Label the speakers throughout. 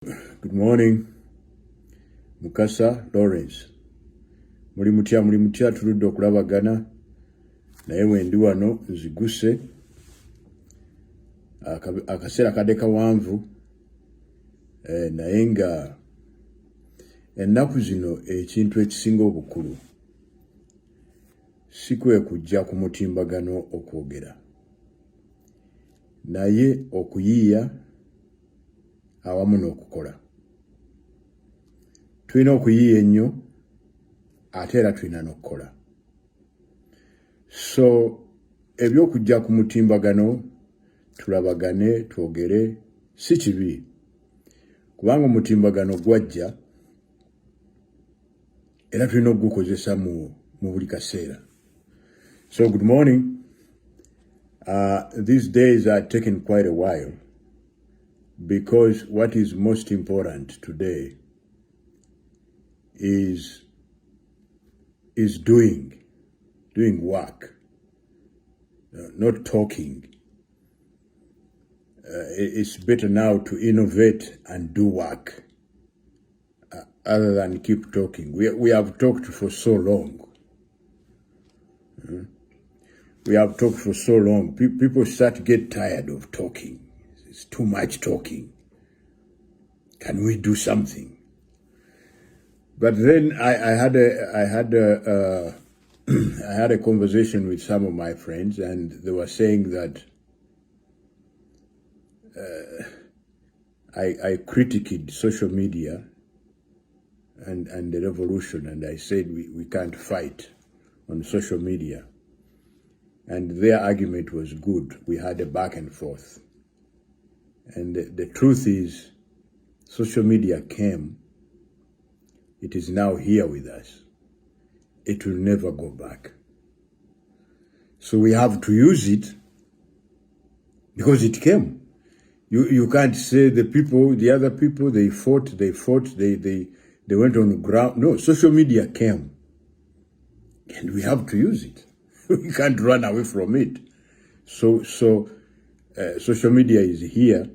Speaker 1: Good morning, Mukasa Lawrence. Muli mutya tuludde okulabagana naye wendi wano nziguse akaseera kadde kawanvu naye nga ennaku zino ekintu ekisinga obukulu si kwe kujja ku mutimbagano okwogera naye okuyiiya awamu n'okukola. Tulina okuyiiya ennyo ate era tulina n'okukola. So ebyokujja ku mutimbagano tulabagane twogere si kibi kubanga omutimbagano gwajja era tulina okugukozesa mu buli kaseera. So good morning. These days are taking quite a while because what is most important today is doing work, not talking. It's better now to innovate and do work other than keep talking. We have talked for so long. We have talked for so long. People start to get tired of talking. It's too much talking. Can we do something? But then I had a conversation with some of my friends, and they were saying that I critiqued social media and the revolution, and I said we can't fight on social media. And their argument was good. We had a back and forth. And the truth is, social media came. It is now here with us. It will never go back. So we have to use it because it came. You can't say the other people, they fought, they went on the ground. No, social media came. And we have to use it. We can't run away from it. So social media is here.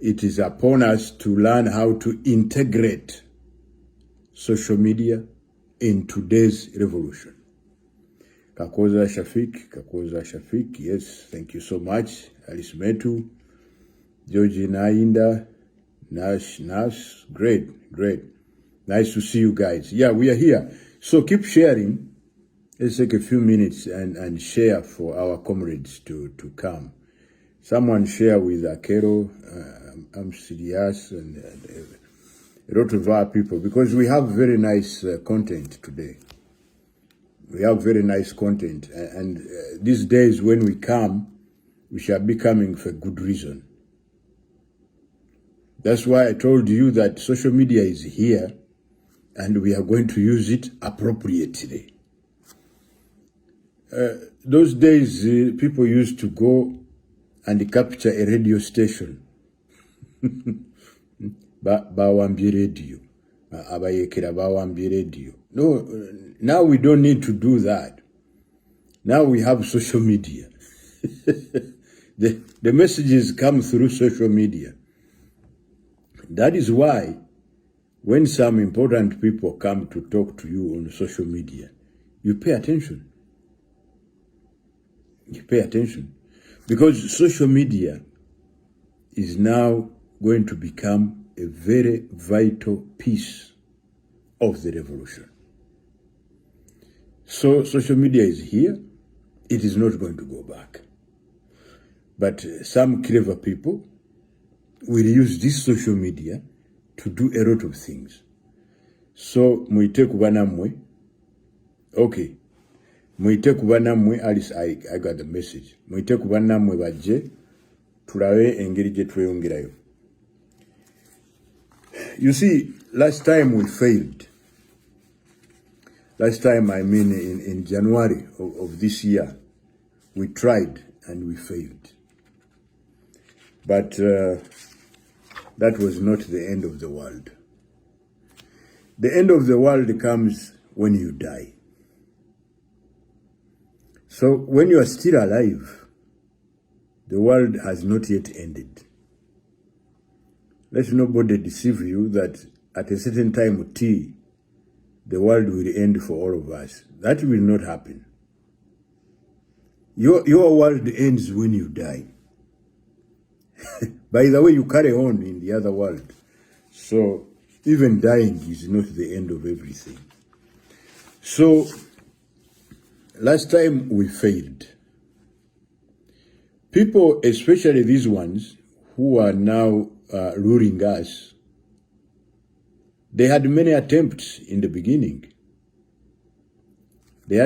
Speaker 1: It is upon us to learn how to integrate social media in today's revolution. Kakoza Shafik, yes, thank you so much. Alice Metu, Georgie Nainda, Nash, great. Nice to see you guys. Yeah, we are here. So keep sharing. Let's take a few minutes and share for our comrades to come. Someone share with Akero, I'm serious, and a lot of our people, because we have very nice content today. We have very nice content, and these days when we come, we shall be coming for good reason. That's why I told you that social media is here, and we are going to use it appropriately. Those days, people used to go and capture a radio station. Bawambye radio. Abayekera bawambye radio. No, now we don't need to do that. Now we have social media. The messages come through social media. That is why when some important people come to talk to you on social media, you pay attention. You pay attention. Because social media is now going to become a very vital piece of the revolution. So social media is here. It is not going to go back. But some clever people will use this social media to do a lot of things. So muite kuba namwe. Okay. Muite kuba namwe, Alice, I got the message. Muite kuba namwe bajje tulabe engeri gye tweyongerayo. You see, last time we failed. Last time, I mean in January of this year, we tried and we failed. But that was not the end of the world. The end of the world comes when you die. So when you are still alive, the world has not yet ended. Let nobody deceive you that at a certain time T, the world will end for all of us. That will not happen. Your world ends when you die. By the way, you carry on in the other world. So even dying is not the end of everything. So last time we failed. People, especially these ones who are now ruling us, they had many attempts in the beginning. I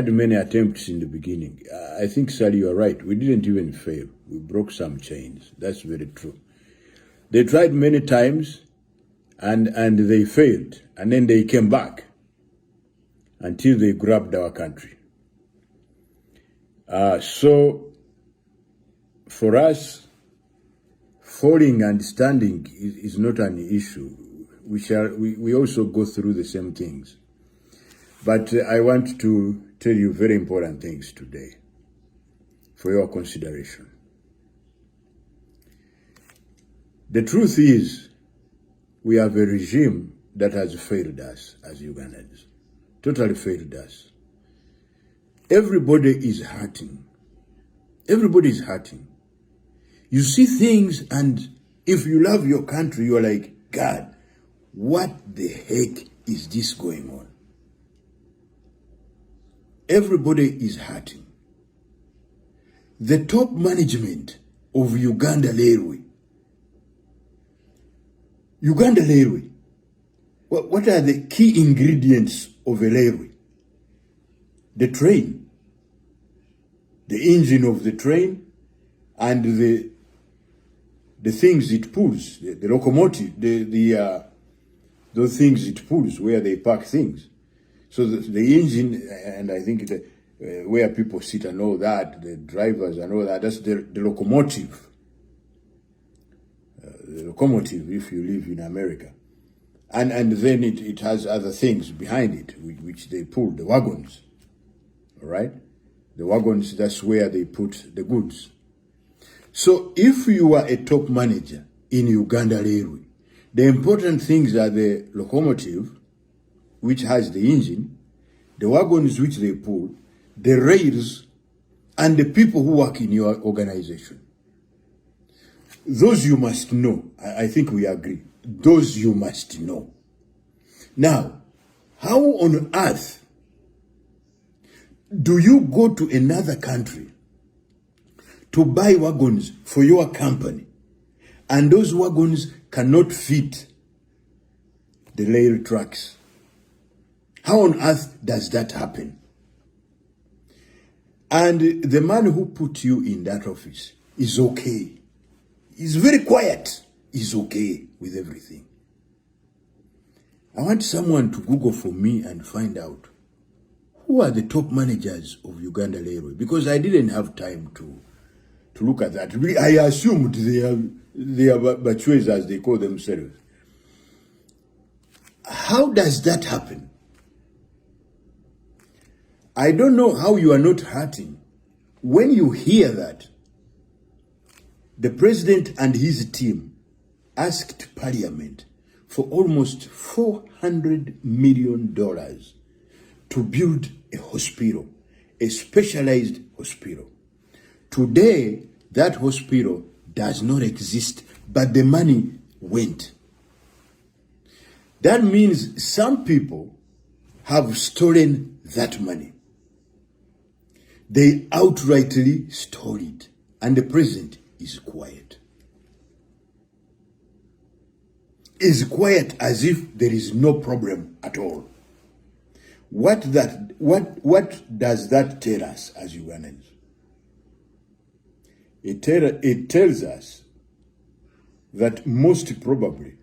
Speaker 1: think, Sally, you are right. We didn't even fail. We broke some chains. That's very true. They tried many times and they failed. And then they came back until they grabbed our country. So for us, falling and standing is not an issue. We also go through the same things. But I want to tell you very important things today for your consideration. The truth is, we have a regime that has failed us as Ugandans, totally failed us. Everybody is hurting. Everybody is hurting. You see things, and if you love your country, you're like, God, what the heck is this going on? Everybody is hurting. The top management of Uganda Railway. What are the key ingredients of a railway? The train, the engine of the train, and the things it pulls, the locomotive, those things it pulls, where they pack things. So the engine, and I think where people sit and all that, the drivers and all that, that's the locomotive. The locomotive, if you live in America. And then it has other things behind it, which they pull, the wagons, all right? The wagons, that's where they put the goods. So if you are a top manager in Uganda Railway, the important things are the locomotive, which has the engine, the wagons which they pull, the rails, and the people who work in your organization. Those you must know. I think we agree. Those you must know. Now, how on earth do you go to another country to buy wagons for your company, and those wagons cannot fit the rail tracks? How on earth does that happen? And the man who put you in that office is okay. He's very quiet. He's okay with everything. I want someone to Google for me and find out who are the top managers of Uganda Railway, because I didn't have time to look at that. I assumed they are Bachwez, as they call themselves. How does that happen? I don't know how you are not hurting when you hear that the president and his team asked Parliament for almost $400 million to build a hospital, a specialized hospital. Today, that hospital does not exist, but the money went. That means some people have stolen that money. They outrightly stole it, and the president is quiet. Is quiet as if there is no problem at all. What does that tell us as Ugandans? It tells us that most probably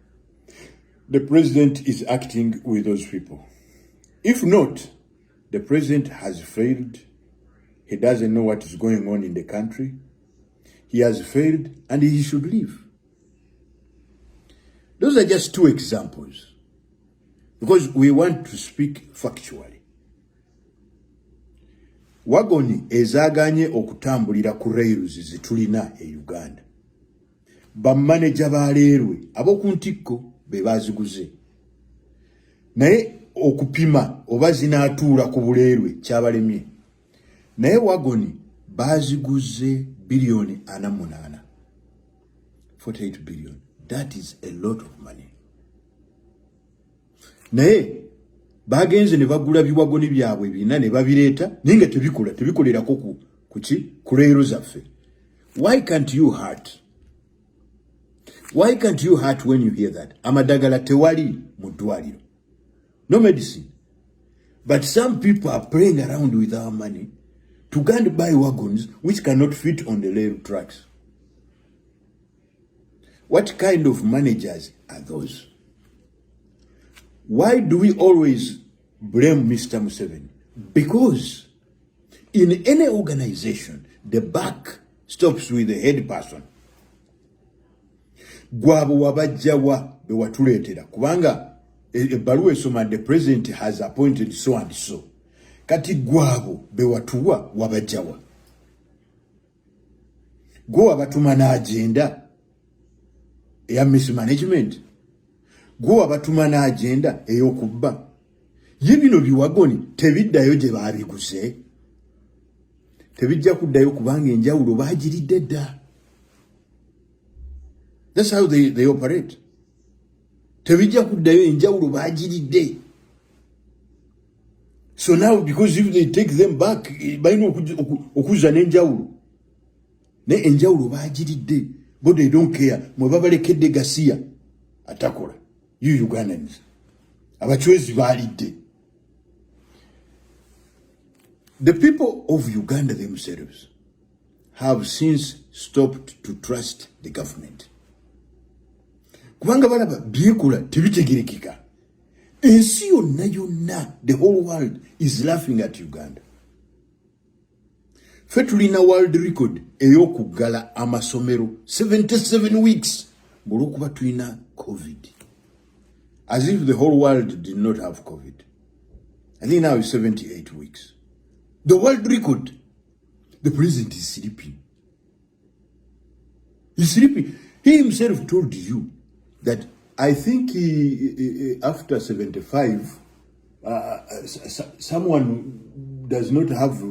Speaker 1: the president is acting with those people. If not, the president has failed. He doesn't know what is going on in the country. He has failed and he should leave. Those are just two examples, because we want to speak factually. Wagoni ezaganye okutambulira ku rails zitulina e Uganda. bamanager baleerwe abokuntikko be baziguze naye okupima oba zinaatuula ku buleerwe kyabalemye naye wagoni baziguze billion 48 48 billion. That is a lot of money. Naye bagenze ne bagula biwagoni byabwe bina ne babireeta ninga tebikolerako ku leero zaffe. Why can't you hurt? Why can't you hurt when you hear that? Amadagala tewali mu ddwaliro. No medicine. But some people are playing around with our money to go and buy wagons which cannot fit on the rail tracks. What kind of managers are those? Why do we always blame Mr. Museveni? Because in any organization, the back stops with the head person. Gwabo wabajjawa bewatuletera kubanga ebbaluwa esoma the president has appointed so and so. Kati gwabo bewatuwa wabajjawa. Go wabatuma na agenda ya mismanagement. Go wabatuma na agenda ey'okubba. Ye bino biwagoni tebiddayo gye baabiguze. Tebijja kuddayo kubanga enjawulo baagiridde dda. That's how they operate. Tebijja kuddayo enjawulo baagiridde. So now because if they take them back balina okuza n'enjawulo. Ne enjawulo baagiridde. But they don't care. Mwe babalekedde Gasiya atakola. You Ugandans. Abachwezi baalidde. The people of Uganda themselves have since stopped to trust the government. Kubanga balaba byekola tebitegerekeka. Ensi yonna, the whole world is laughing at Uganda. Ffe tulina world record ey'okuggala amasomero 77 weeks olw'okuba tulina COVID. As if the whole world did not have COVID. I think now it's 78 weeks. The world record. The president is sleeping. He's sleeping. He himself told you that I think after 75, someone does not have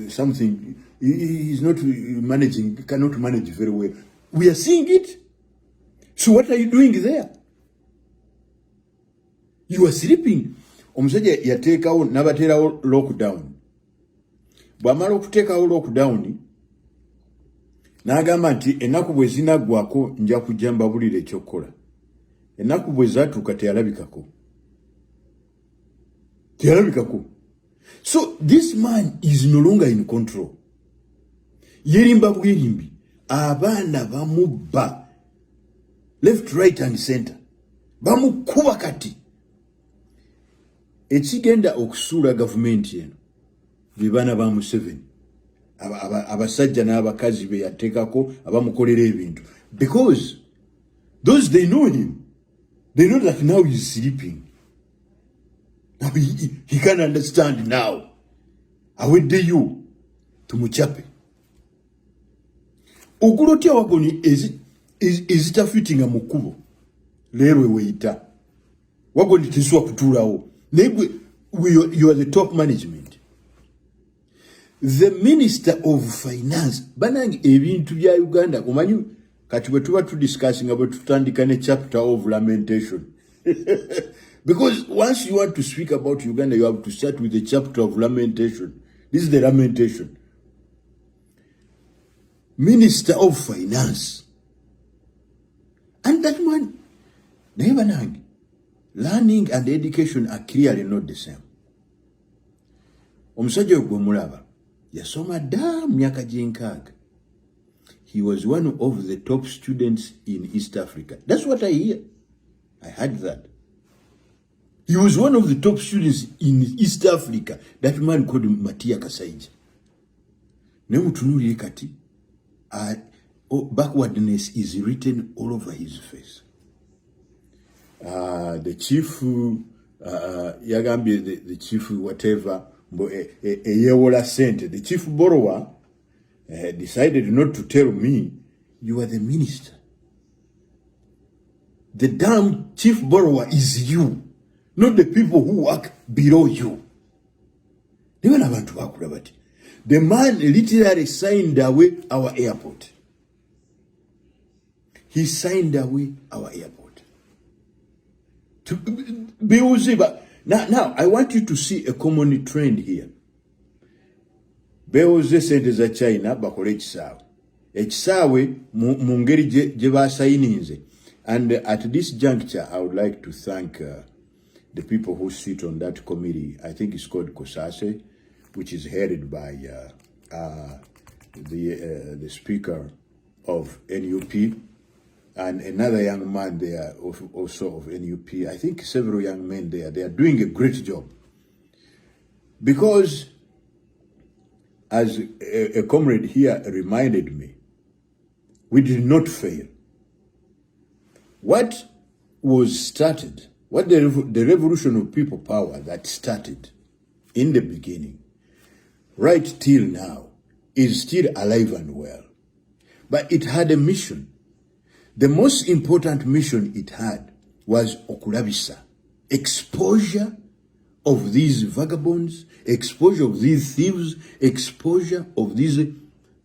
Speaker 1: something. He's not managing, cannot manage very well. We are seeing it. So what are you doing there? You are sleeping. Omusajja yateekawo n'abateerawo lockdown. Bw'amala okuteekawo lockdown n'agamba nti ennaku bwe zinaggwako nja kujja mbabulira ekyokukola. Ennaku bwe zaatuuka teyalabikako. So this man is no longer in control. Yerimba bwerimbi. Abaana bamubba. Left, right and center. Bamukuba kati. Ekigenda okusuula gavumenti eno bibaana ba Museveni abasajja n'abakazi be yateekako abamukolera ebintu because those they know him, they know that now he's sleeping. Now he can't understand now. Awedde you tumuchape okulotya wagoni ezitafitinga mu kkubo leero weyita wagoni tiswa kutuulawo. You are the top management. The Minister of Finance, banangi ebintu bya Uganda, omanyi kati bwe tuba discussing about tutandika ne chapter of lamentation. Because once you want to speak about Uganda, you have to start with the chapter of lamentation. This is the lamentation. Minister of Finance. And that man, banangi. Learning and education are clearly not the same. Omusajja ogwo mulaba yasoma dda myaka gy'enkaaga. He was one of the top students in East Africa. That's what I hear. I heard that. He was one of the top students in East Africa. That man called Matia Kasaija. Ne mutunulire kati backwardness is written all over his face. The chief Yagambi, the chief whatever yewola sente, the chief borrower decided not to tell me
Speaker 2: You are the minister. The damn chief borrower is you, not the people who work below you. The man literally signed away our airport. He signed away our airport. Now, I want you to see a common trend here. Beoze sente za China bakole ekisaawe. Ekisaawe mu ngeri gye basayininze. And at this juncture, I would like to thank the people who sit on that committee. I think it's called COSASE, which is headed by the speaker of NUP and another young man there also of NUP. I think several young men there. They are doing a great job. Because, as a comrade here reminded me, we did not fail. What was started, what the revolution of people power that started in the beginning, right till now, is still alive and well. But it had a mission. The most important mission it had was okulabisa, exposure of these vagabonds, exposure of these thieves, exposure of these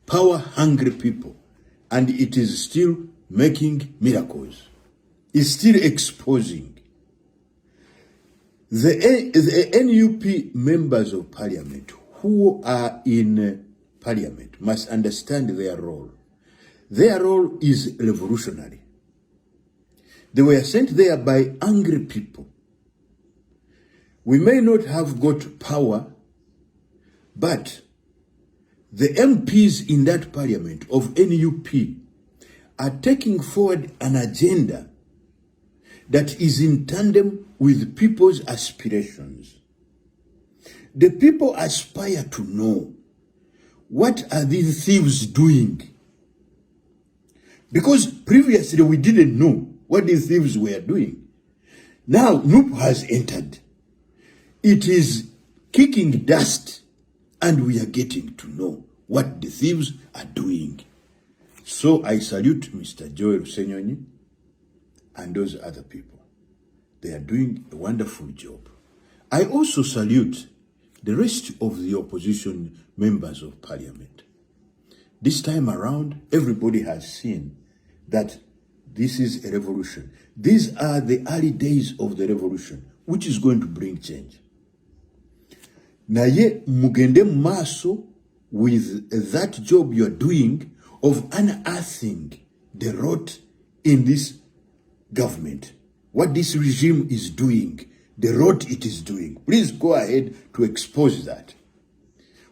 Speaker 2: power-hungry people. And it is still making miracles. It's still exposing. The NUP members of parliament who are in parliament must understand their role. Their role is revolutionary. They were sent there by angry people. We may not have got power, but the MPs in that parliament of NUP are taking forward an agenda that is in tandem with people's aspirations. The people aspire to know, what are these thieves doing? Because previously we didn't know what these thieves were doing. Now NUP has entered. It is kicking dust, and we are getting to know what the thieves are doing. So I salute Mr. Joel Senyonyi and those other people. They are doing a wonderful job. I also salute the rest of the opposition members of parliament. This time around, everybody has seen that this is a revolution. These are the early days of the revolution, which is going to bring change. Naye mugende maso with that job you're doing of unearthing the rot in this government, what this regime is doing, the rot it is doing. Please go ahead to expose that.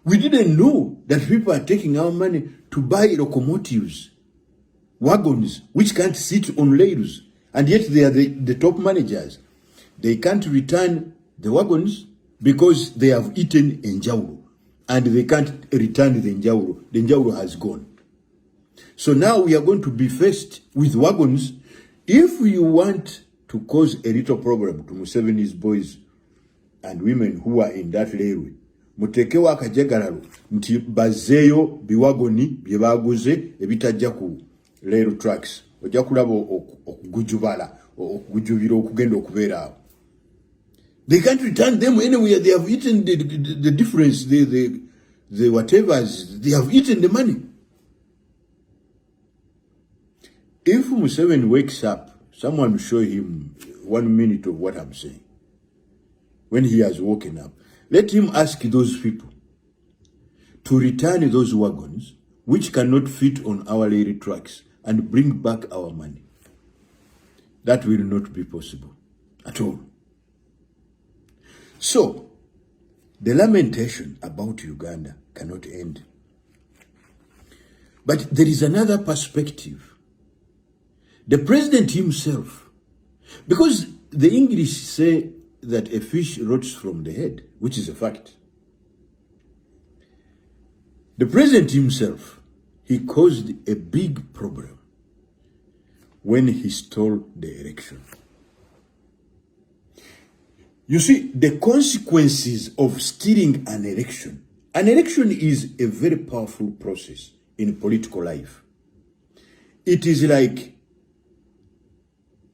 Speaker 2: We didn't know that people are taking our money to buy locomotives, wagons, which can't sit on rails, and yet they are the top managers. They can't return the wagons because they have eaten Enjauro, and they can't return the Enjauro. The Enjauro has gone. So now we are going to be faced with wagons. If you want to cause a little problem to Museveni's boys and women who are in that railway, mutekewo akajagalalo nti bazeyo biwagoni bye baguze ebitajja ku rail tracks, ojja kulaba okugujubala okugujubira okugenda okubeera awo. They can't return them anywhere. They have eaten the difference, the whatevers. They have eaten the money. If Museveni wakes up, someone will show him 1 minute of what I'm saying. When he has woken up, let him ask those people to return those wagons which cannot fit on our rail tracks and bring back our money. That will not be possible at all. So, the lamentation about Uganda cannot end. But there is another perspective. The president himself, because the English say that a fish rots from the head, which is a fact. The president himself, he caused a big problem when he stole the election. You see, the consequences of stealing an election is a very powerful process in political life. it is like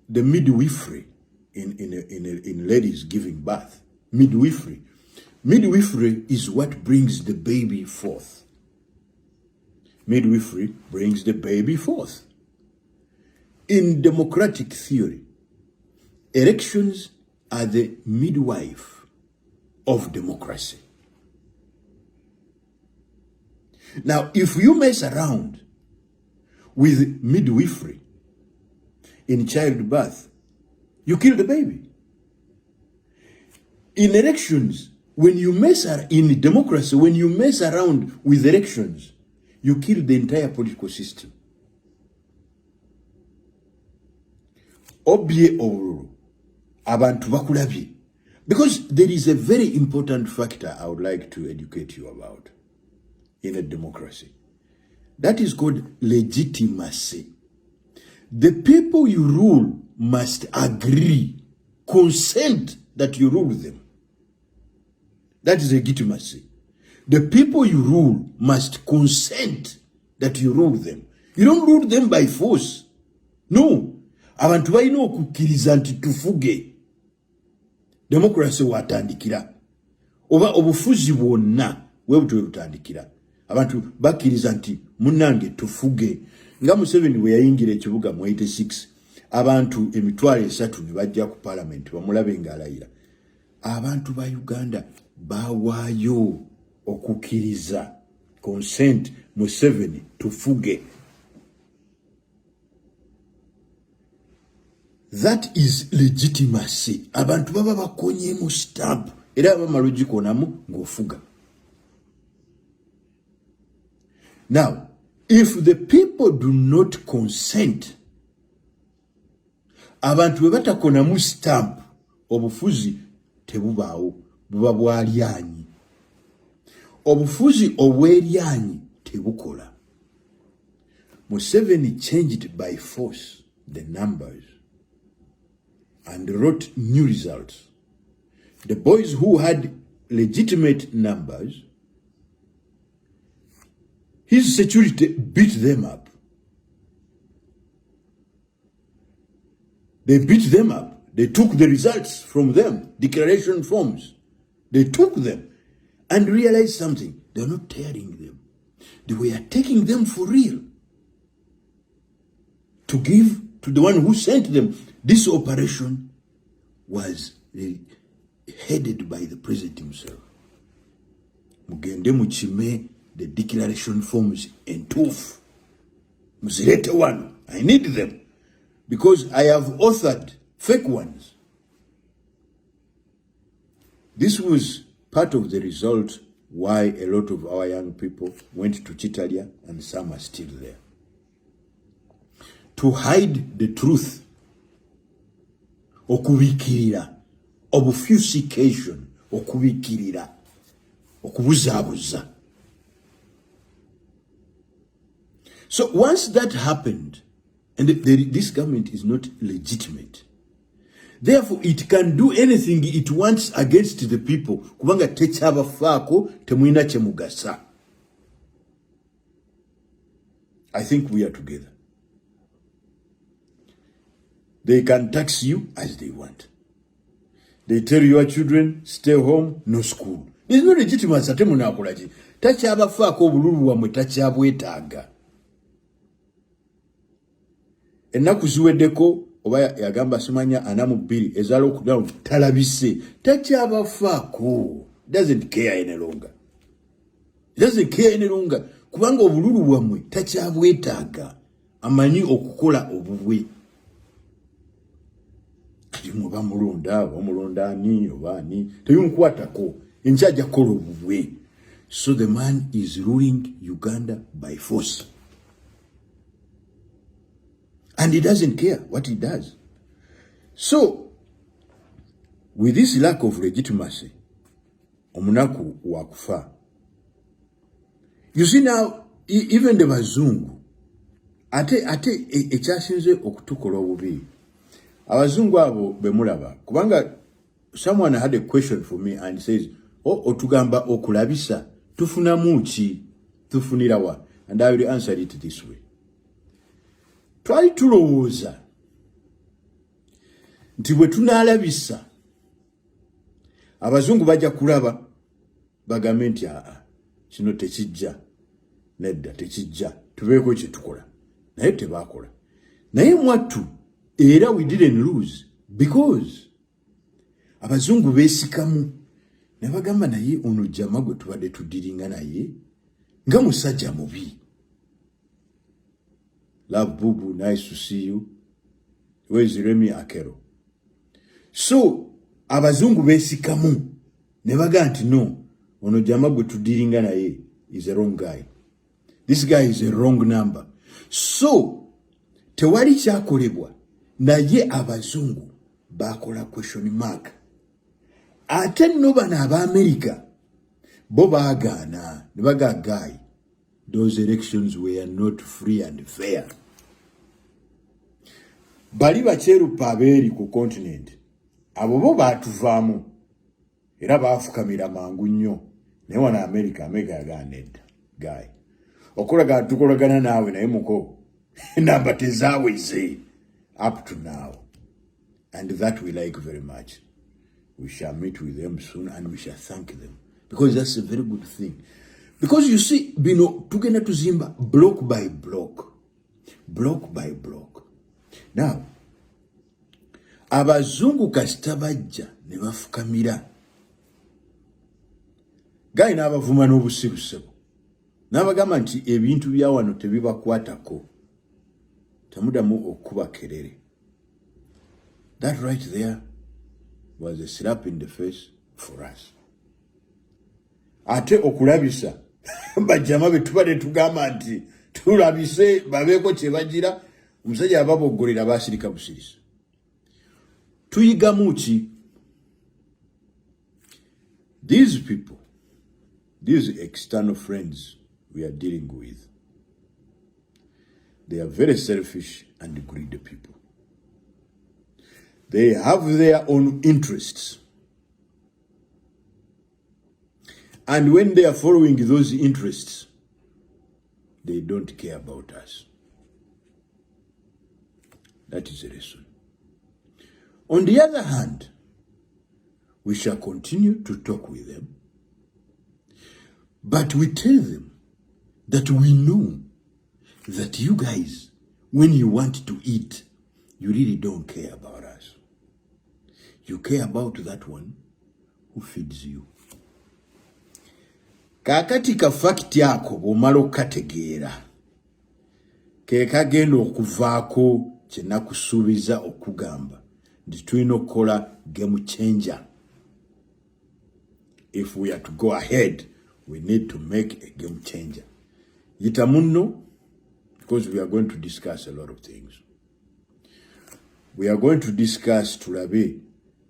Speaker 2: the midwifery in ladies giving birth. Midwifery. Midwifery is what brings the baby forth. Midwifery brings the baby forth. In democratic theory, elections are the midwife of democracy. Now, if you mess around with midwifery in childbirth, you kill the baby. In elections, in democracy, when you mess around with elections, you kill the entire political system. Obye oruru, abantu bakulabye. Because there is a very important factor I would like to educate you about in a democracy. That is called legitimacy. The people you rule must agree, consent that you rule them. That is legitimacy. The people you rule must consent that you rule them. You don't rule them by force. No. Abantu balina okukkiriza nti tufuge. Democracy watandikira. Oba obufuzi bwonna webuto butandikira. Abantu bakkiriza nti munnange tufuge. Nga Museveni bwe yayingira ekibuga mu 86, abantu 3,000 ne bajja ku parliament bamulabe ng'alayira. Abantu ba Uganda bawaayo okukkiriza, consent, Museveni tufuge. That is legitimacy. Abantu baba bakonye mu stamp era bamala ogikonamu ng'ofuga. Now, if the people do not consent, abantu bwe batakonamu stamp, obufuzi tebubaawo, buba bwalyanyi. Obufuzi obw'eryanyi tebukola. Museveni changed by force the numbers and wrote new results. The boys who had legitimate numbers, his security beat them up. They beat them up. They took the results from them, declaration forms. They took them and realized something. They're not tearing them. They were taking them for real to give to the one who sent them. This operation was headed by the president himself. Mugende muchime the declaration forms entuufu. Muzirete one. I need them because I have authored fake ones. This was part of the result why a lot of our young people went to Chitalia and some are still there. To hide the truth. Okubikirira. Obfuscation. Okubikirira. Okubuzabuza. So once that happened, and this government is not legitimate, therefore it can do anything it wants against the people. Kubanga techabafaako temwina kyemugasa. I think we are together. They can tax you as they want. They tell your children, stay home, no school. There's no legitimacy ate munakolaki. Takyabafaako obululu wamwe takyabwetaaga. Ennaku ziweddeko oba yagamba simanya 42 eza lockdown talabise. Takyabafaako. Doesn't care any longer. Doesn't care any longer. Kubanga obululu wamwe takyabwetaaga. Amanyi okukola obubwe. Muba mulonda, omulonda ani obani teyumukwatako enchaja kola obubwe. So the man is ruling Uganda by force. And he doesn't care what he does. So, with this lack of legitimacy, omunaku wakufa. You see now, even the bazungu, ate ekyasinze okutukola obubi. Abazungu abo bemulaba. Kubanga someone had a question for me and says, otugamba okulabisa, tufuna muchi, tufunira wa. And I will answer it this way. twali tulowooza nti bwe tunaalabisa abazungu bajja kulaba bagambe nti kino tekijja, nedda tekijja, tubeeko kye tukola. Naye tebaakola. Naye mwattu era we didn't lose because abazungu beesikamu ne bagamba naye ono jama gwe tubadde tudiringa naye nga musajja mubi. Love Bubu, nice to see you. Where's Remy Akero? So abazungu beesikamu ne bagamba nti no, ono jama gwe tudiringa naye is a wrong guy. This guy is a wrong number. So tewali kyakolebwa, naye abazungu bakola question mark. Ate nno bano Ab'Amerika bo baagaana ne baga guy, those elections were not free and fair. Bali bakyerupa abeeri ku continent abo bo baatuvaamu era baafukamira mangu nnyo, naye wano America yagaana edda guy okulaga tukolagana naawe naye muko namba tezaaweze up to now, and that we like very much. We shall meet with them soon and we shall thank them because that's a very good thing. Because you see, bino tugenda tuzimba block by block, block by block. Now, abazungu kasita bajja ne bafukamira gayi n'abavuma n'obusirusiru n'abagamba nti ebintu bya wano tebibakwatako, temudamu okuba kerere. That right there was a slap in the face for us. Ate okulabisa bajjama be tubadde tugamba nti tulabise babeeko kye bagira, omusajja ababoggolera baasirika busirisi. Tuyigamu ki? These people, these external friends we are dealing with, they are very selfish and greedy people. They have their own interests. And when they are following those interests, they don't care about us. That is the lesson. On the other hand, we shall continue to talk with them, but we tell them that we know that you guys, when you want to eat, you really don't care about us. You care about that one who feeds you. Kakati ka fact yako bw'omala okategeera ke kagenda okuvaako kye nakusuubiza okugamba nti tulina okukola game changer. If we are to go ahead, we need to make a game changer. Yita munno, because we are going to discuss a lot of things. We are going to discuss tulabe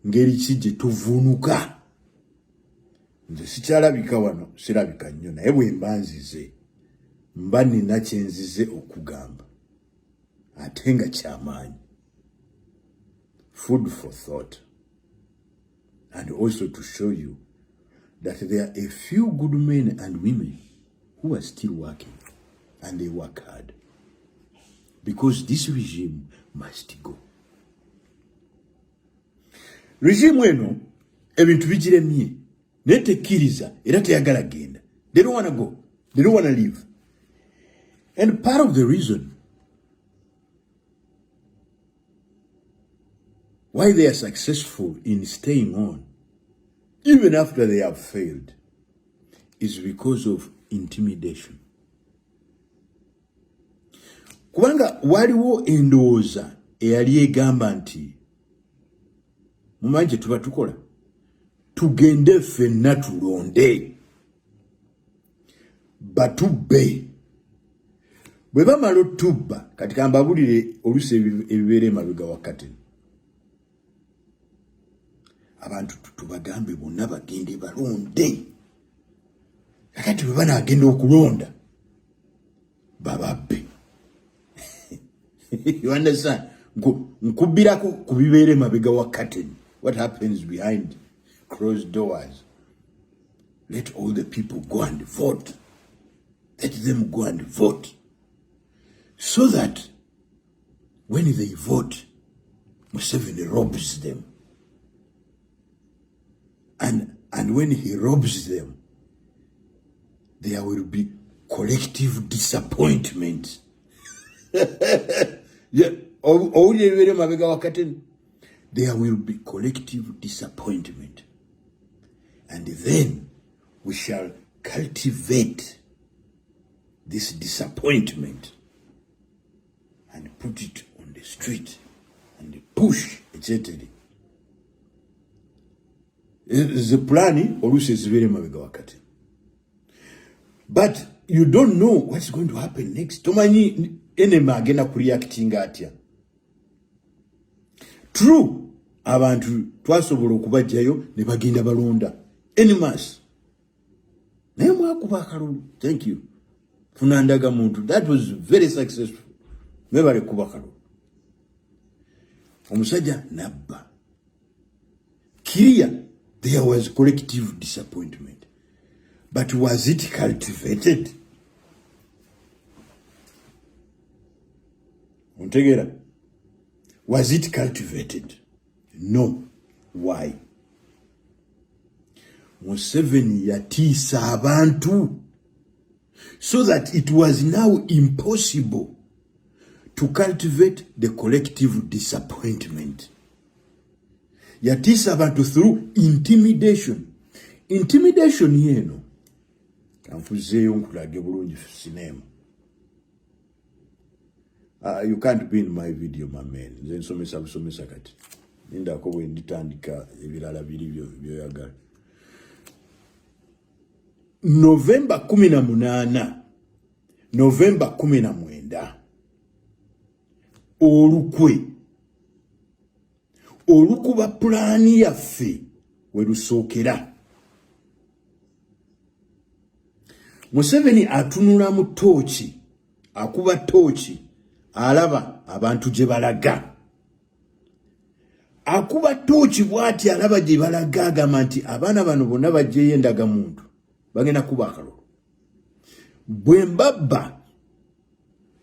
Speaker 2: ngeri ki gye tuvunuka. Nze sikyalabika wano, sirabika nnyo, naye bwe mba nzize mba nina kye nzize okugamba ate nga kyamaanyi. Food for thought, and also to show you that there are a few good men and women who are still working, and they work hard, because this regime must go. Regime eno ebintu bijiremye naye tekkiriza era teyagala genda. They don't want to go. They don't want to leave. And part of the reason why they are successful in staying on, even after they have failed, is because of intimidation. Kubanga waliwo endowooza eyali egamba nti mumanyi kye tuba tukola, tugende ffenna tulonde batubbe. Bwe bamala otubba, kati kambabulire oluusi ebibeera emabega wakati, abantu tubagambe bonna bagende balonde. Kakati bwe banaagenda okulonda bababbe. You understand? Nkubirako ku bibeera emabega wakati. What happens behind closed doors? Let all the people go and vote. Let them go and vote. So that when they vote, Museveni robs them. And when he robs them, there will be collective disappointment. Yeah. There will be collective disappointment. And then we shall cultivate this disappointment and put it on the street and push, etc. The plan always is very mabega. But you don't know what's going to happen next. Tomanyi enemy agenda kureacting atya. True, abantu twasobola okubajjayo ne bagenda balonda enemas. Naye mwakuba akalulu. Thank you. Funandaga muntu. That was very successful. Mebale kuba akalulu. Omusajja nabba. Clear, there was collective disappointment. But was it cultivated? Ontegera. Was it cultivated? No. Why? Museveni yatiisa abantu so that it was now impossible to cultivate the collective disappointment. Yatiisa abantu through intimidation. Intimidation yeno. Kanfuzeyo nkulage bulungi sinema. You can't be in my video, my man. Then somesa kati. Ninda ko bwe nditandika ebirala biri byo yagala. November 18, November 19. Olukuba plani yaffe we lusookera. Museveni atunula mu tochi, akuba tochi, alaba abantu gye balaga. Akuba tochi bwati alaba gye balaga agamba nti abaana bano bonna bajjeyo endaga muntu bagenda kuba akalulu. Bwe mbabba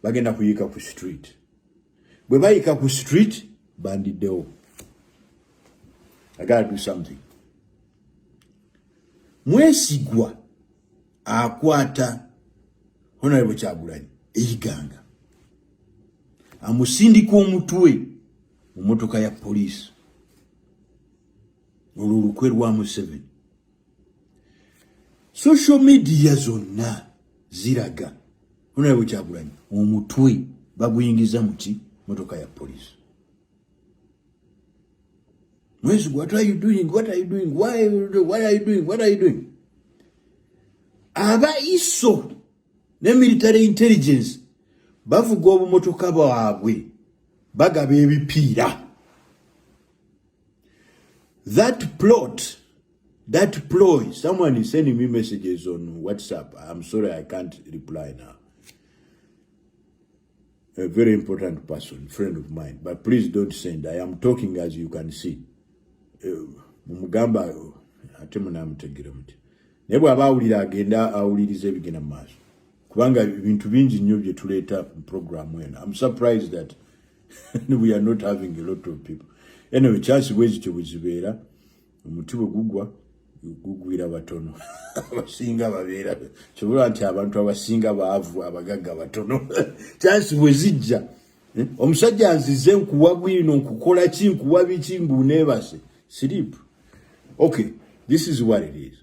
Speaker 2: bagenda kuyika ku street. Bwe bayika ku street bandiddewo. I gotta do something. Mwesigwa akwata Honorable Kyagulanyi eyiganga. Amusindika omutwe mu motoka ya police. Olulukwe lwa Museveni. Social media zonna ziraga Honorable Kyagulanyi omutwe baguyingiza muki motoka ya police. What are you doing? What are you doing? Why? What are you doing? What are you doing? Aba iso ne military intelligence bavuga obumotoka bwabwe bagaba ebipiira. That ploy, someone is sending me messages on WhatsApp. I'm sorry I can't reply now. A very important person, friend of mine, but please don't send. I am talking as you can see. Mugamba ate munamutegera muti naye bw'aba awulira agenda awuliriza ebigenda mu maaso kubanga ebintu bingi nnyo bye tuleeta mu programu eno. I'm surprised that we are not having a lot of people. Anyway, chance bwe zityo bwe zibeera omuti bwe gugwira batono abasinga babeera kyobola nti abantu abasinga baavu abagagga batono. Chance bwe zijja omusajja nzize nkuwa bwino nkukola ki nkuwa biki nguneebase sleep. Okay, this is what it is.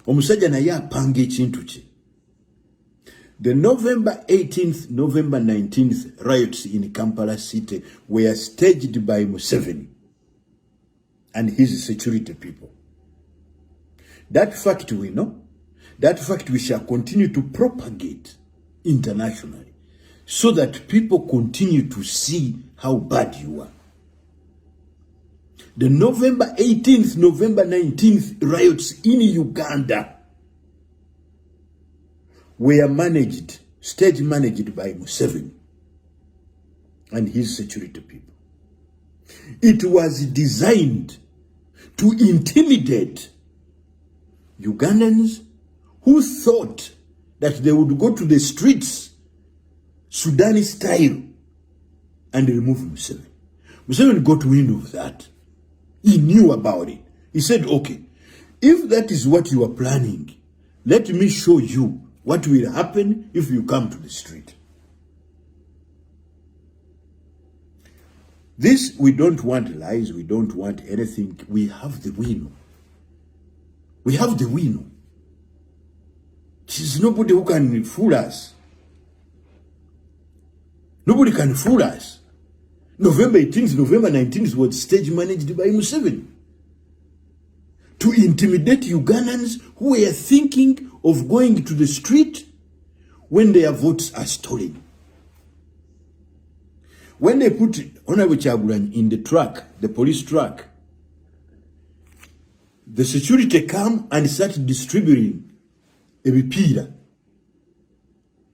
Speaker 2: Omusajja naye apanga ekintu kye. The November 18th, November 19th riots in Kampala city were staged by Museveni and his security people. That fact we know. That fact we shall continue to propagate internationally so that people continue to see how bad you are. The November 18th, November 19th riots in Uganda were stage managed by Museveni and his security people. It was designed to intimidate Ugandans who thought that they would go to the streets Sudani style, and remove Museveni. Museveni got wind of that. He knew about it. He said, okay, if that is what you are planning, let me show you what will happen if you come to the street. This, we don't want lies, we don't want anything. We have the win. We have the win. There's nobody who can fool us. Nobody can fool us. November 18th, November 19th was stage managed by Museveni to intimidate Ugandans who were thinking of going to the street when their votes are stolen. When they put Honorable Kyagulanyi in the truck, the police truck, the security come and start distributing a bipira.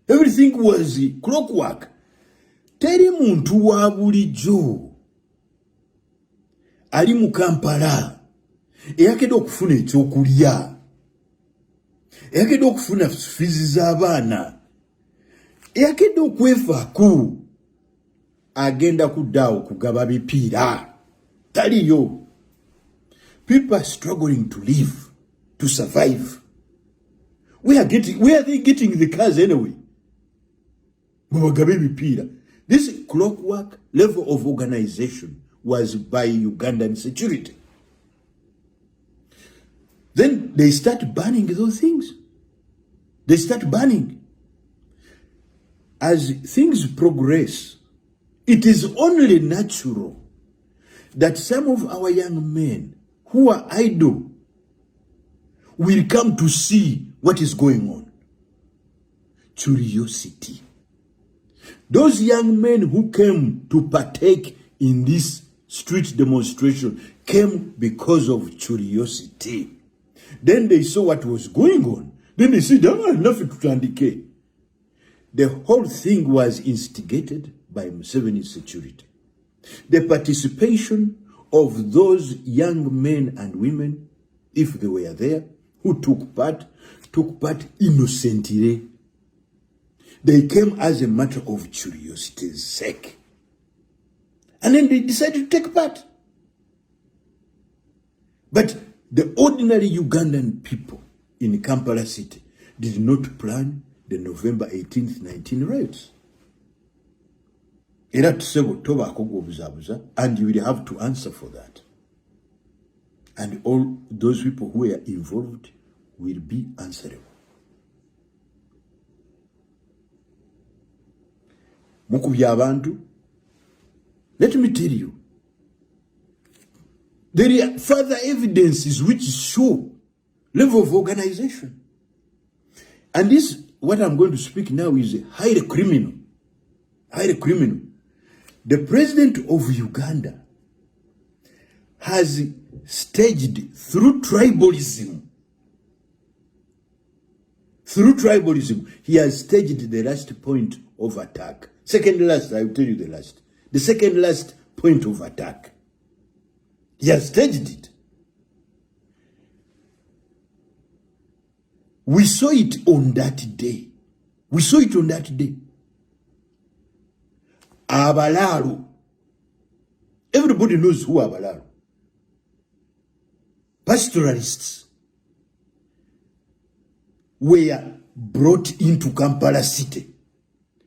Speaker 2: Everything was clockwork. Teri muntu wa bulijjo ali mu Kampala eyakedde okufuna ekyokulya, eyakedde okufuna fizi z'abaana, eyakedde okwefaako agenda kuddaawo kugaba bipiira. Taliyo. People are struggling to live, to survive. Where are they getting the cars anyway? Bagabe bipiira. This clockwork level of organization was by Ugandan security. Then they start banning those things. They start banning. As things progress, it is only natural that some of our young men who are idle will come to see what is going on. Curiosity. Those young men who came to partake in this street demonstration came because of curiosity. Then they saw what was going on. Then they said, nothing to indicate. The whole thing was instigated by Museveni's security. The participation of those young men and women, if they were there, who took part innocently. They came as a matter of curiosity's sake. And then they decided to take part. But the ordinary Ugandan people in Kampala city did not plan the November 18th, 19 riots. And you will have to answer for that. And all those people who were involved will be answerable. Mukubya abantu, let me tell you, there are further evidences which show level of organization. And this, what I'm going to speak now, is highly criminal. Highly criminal. The president of Uganda has staged through tribalism. Through tribalism, he has staged the last point of attack. Second last, I will tell you the last. The second last point of attack. He has staged it. We saw it on that day. We saw it on that day. Abalalo. Everybody knows who Abalalo. Pastoralists were brought into Kampala city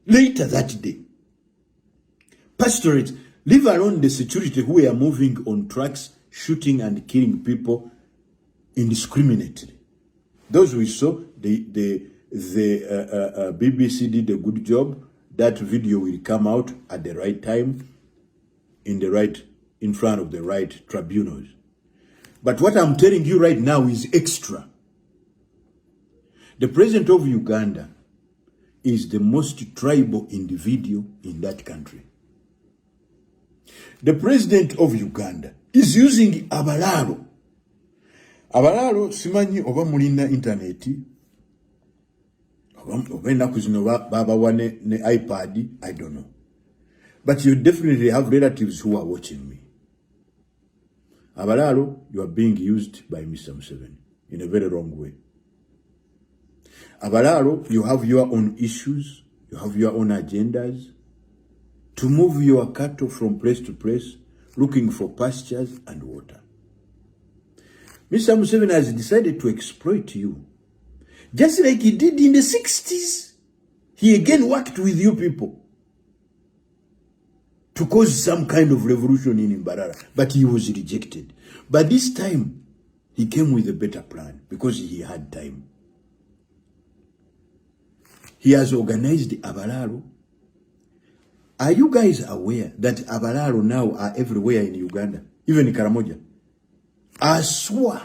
Speaker 2: later that day. Pastoralists, leave alone the security who were moving on trucks, shooting and killing people indiscriminately. Those we saw, the BBC did a good job. That video will come out at the right time, in front of the right tribunals. But what I'm telling you right now is extra. The president of Uganda is the most tribal individual in that country. The president of Uganda is using Abalalo. Abalalo simanyi oba mulina interneti, oba ennaku zino babawa ne iPad, I don't know. But you definitely have relatives who are watching me. Abalalo, you are being used by Mr. Museveni in a very wrong way. Abalalo, you have your own issues, You have your own agendas to move your cattle from place to place, looking for pastures and water. Mr. Museveni has decided to exploit you, just like he did in the 60s. He again worked with you people to cause some kind of revolution in Mbarara, but he was rejected. But this time, he came with a better plan because he had time. He has organized Abalalo. Are you guys aware that Abalalo now are everywhere in Uganda, even in Karamoja? Aswa.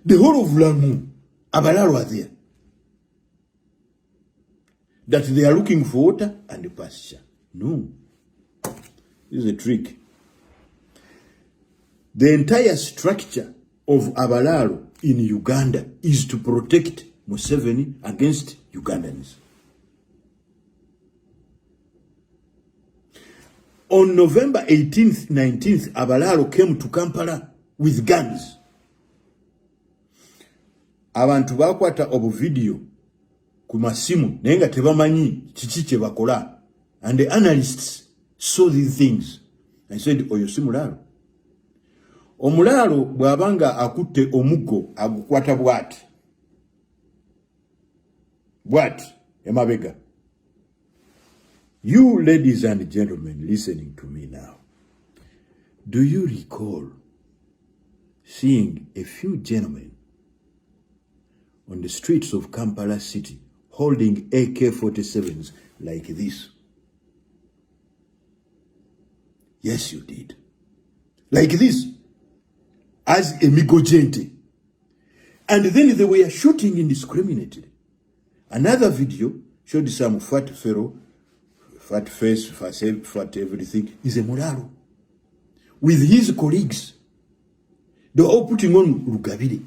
Speaker 2: The whole of Lamu, Abalalo are there. That they are looking for water and pasture. No. This is a trick. The entire structure of Abalalo in Uganda is to protect Museveni against Ugandans. On November 18th, 19th, Abalalo came to Kampala with guns. Abantu bakwata obu video ku masimu naye nga tebamanyi kiki kye bakola, and the analysts saw these things and said, oyo si mulaalo. Omulaalo bw'abanga akutte omuggo agukwata bwati emabega. You ladies and gentlemen listening to me now, do you recall seeing a few gentlemen on the streets of Kampala City holding AK-47s like this? Yes, you did. Like this, as a migogente. And then they were shooting indiscriminately. Another video showed some fat fellow, fat face, fat everything, is a Mulalo. With his colleagues. They were all putting on Rugabire.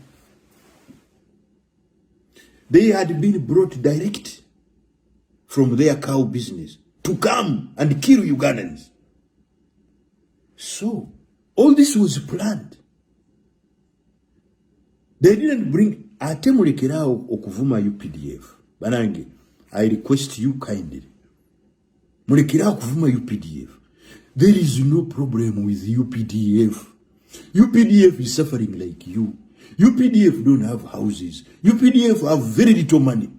Speaker 2: They had been brought direct from their cow business to come and kill Ugandans. So, all this was planned. They didn't bring atemulekerawo okuvuma UPDF. Banange, I request you kindly. Mulekerawo okuvuma UPDF. There is no problem with UPDF. UPDF is suffering like you. UPDF don't have houses. UPDF have very little money.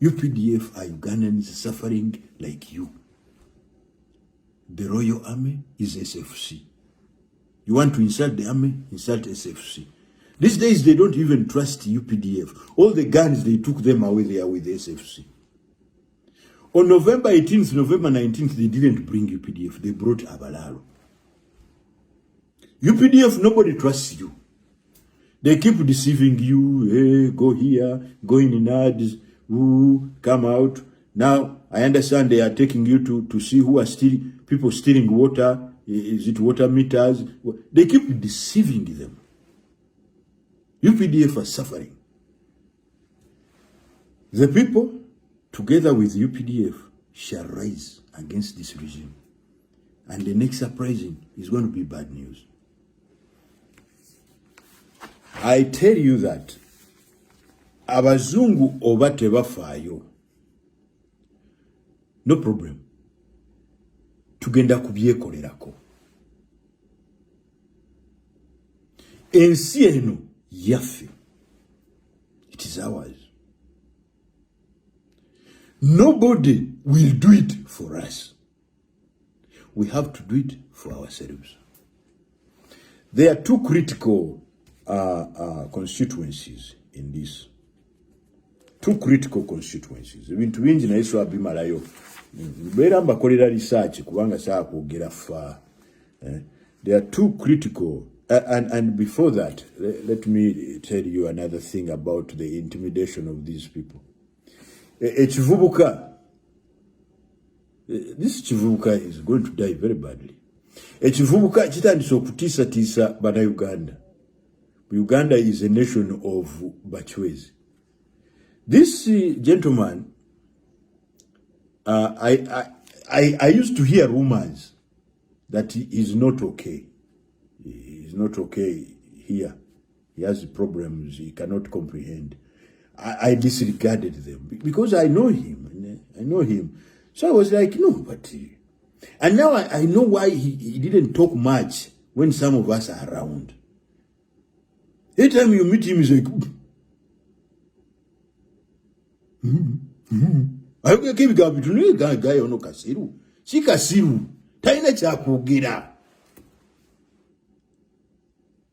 Speaker 2: UPDF are Ugandans suffering like you. The Royal Army is SFC. You want to insult the army? Insult SFC. These days, they don't even trust UPDF. All the guns, they took them away, they are with the SFC. On November 18th, November 19th, they didn't bring UPDF. They brought Abalalo. UPDF, nobody trusts you. They keep deceiving you. Hey, go here, go in ads, come out. Now, I understand they are taking you to see who are people stealing water. Is it water meters? They keep deceiving them. UPDF are suffering. The people, together with UPDF, shall rise against this regime. And the next uprising is going to be bad news. I tell you that abazungu oba tebafaayo, no problem. Tugenda kubyekolerako. Ensi eno yaffe. It is ours. Nobody will do it for us. We have to do it for ourselves. There are two critical constituencies in this. Two critical constituencies. Ebintu bingi naye so abimalayo. Mbeera mbakolera research kubanga saa kwogera fa. There are two critical and before that, let me tell you another thing about the intimidation of these people. Ekivubuka, this Kivubuka is going to die very badly. Ekivubuka kitandise okutiisatiisa Bannayuganda. Uganda is a nation of Bachwezi. This gentleman, I used to hear rumors that he is not okay. He is not okay here
Speaker 1: He has problems he cannot comprehend. I disregarded them because I know him. I know him. So I was like, no, but... And now I know why he didn't talk much when some of us are around. Every time you meet him, he's like... guy ono kasiru. Si kasiru. Taina cha kugira.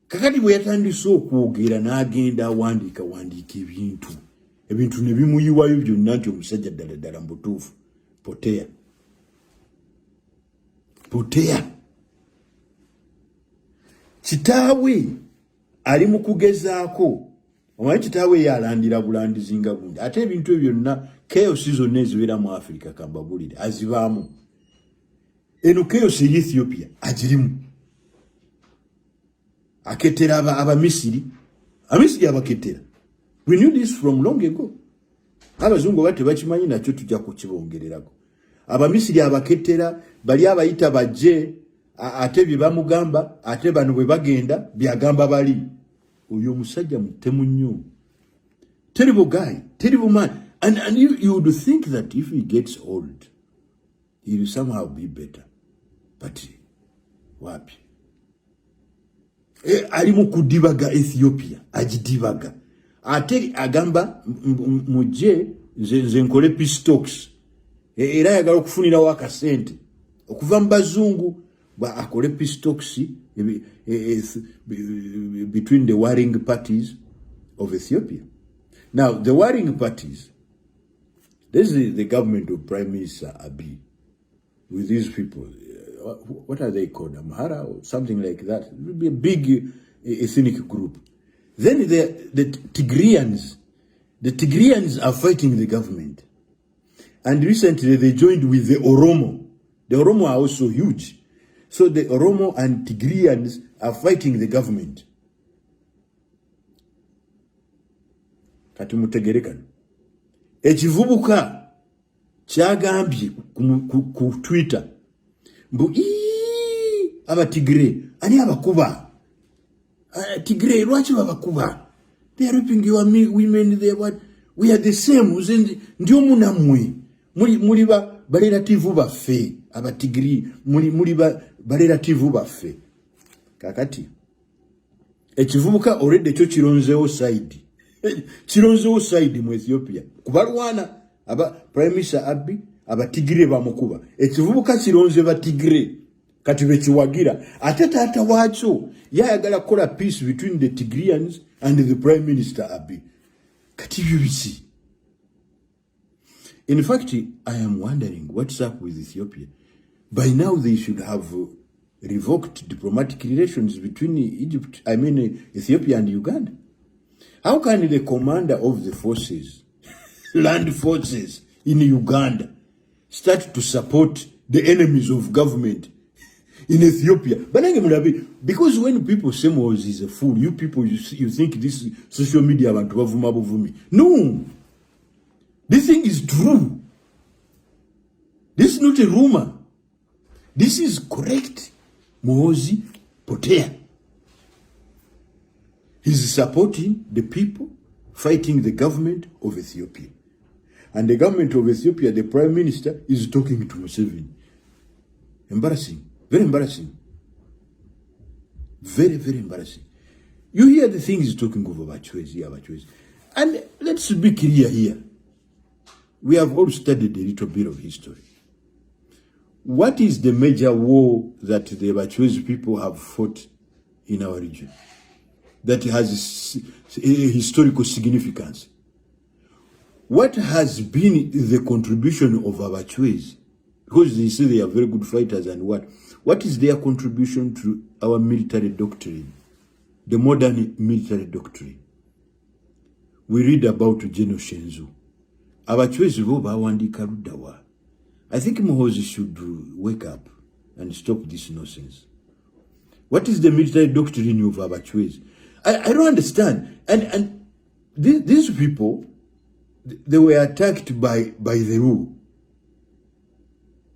Speaker 1: Kakati bwe yatandise okwogera n'agenda wandika ebintu ne bimuyiwayo byonna nti omusajja ddala mbutuufu potea kitaawe ali mu kugezaako omanyi kitaawe yalandira bulandizi nga bundi ate ebintu ebyo byonna chaos zonna ezibeera mu Africa kambabulire azibaamu eno chaos eri Ethiopia agirimu aketera abamisiri abaketera. We knew this from long ago. Abazungu bate bakimanyi nakyo tujja kukibongererako. Abamisiri abaketera bali abayita bajje ate bye bamugamba ate bano bwe bagenda byagamba bali. Oyo musajja mutemu nnyo. Terrible guy, terrible man. And you would think that if he gets old, he will somehow be better. But wapi? Ali mu kudibaga Ethiopia, agidibaga. Ate agamba muje nze nkole peace talks. Era yagala okufunira waka sente. Okuva mu bazungu akole peace talks between the warring parties of Ethiopia. Now, the warring parties, this is the government of Prime Minister Abiy with these people. What are they called? Amhara or something like that. It will be a big ethnic group. Then the Tigrayans are fighting the government. And recently they joined with the Oromo. The Oromo are also huge. So the Oromo and Tigrayans are fighting the government. Kati mutegerekana. Ekivubuka kyagambye ku Twitter. Mbu aba Tigray ani abakuba Tigray lwaki babakuba they are raping your women they what we are the same ndio munamwe muri ba relative baffe aba Tigray muri ba relative baffe kakati ekivubuka already kyo kironzeewo side mu Ethiopia kubalwana aba Prime Minister Abiy aba Tigray bamukuba ekivubuka kironze ba Tigray kati bekiwagira ate taata wacho yayagala kola peace between the Tigrayans and the Prime Minister Abiy kati bibisi. In fact, I am wondering what's up with Ethiopia. By now they should have revoked diplomatic relations between Ethiopia and Uganda. How can the commander of the forces land forces in Uganda start to support the enemies of government in Ethiopia? Because when people say Moses is a fool, you people, you think this social media abantu bavuma buvumi. No! This thing is true. This is not a rumor. This is correct. Muhoozi potea. He's supporting the people fighting the government of Ethiopia. And the government of Ethiopia, the Prime Minister, is talking to Museveni. Embarrassing. Very embarrassing. Very, very embarrassing. You hear the things he's talking of Bachwezi. And let's be clear here. We have all studied a little bit of history. What is the major war that the Bachwezi people have fought in our region that has a historical significance? What has been the contribution of Bachwezi? Because they say they are very good fighters, and what is their contribution to our military doctrine, the modern military doctrine? We read about General Shenzu. Abachwezi bo bawandika Ludawa. I think Muhoozi should wake up and stop this nonsense. What is the military doctrine of Abachwezi? I don't understand. And these people, they were attacked by the Luo.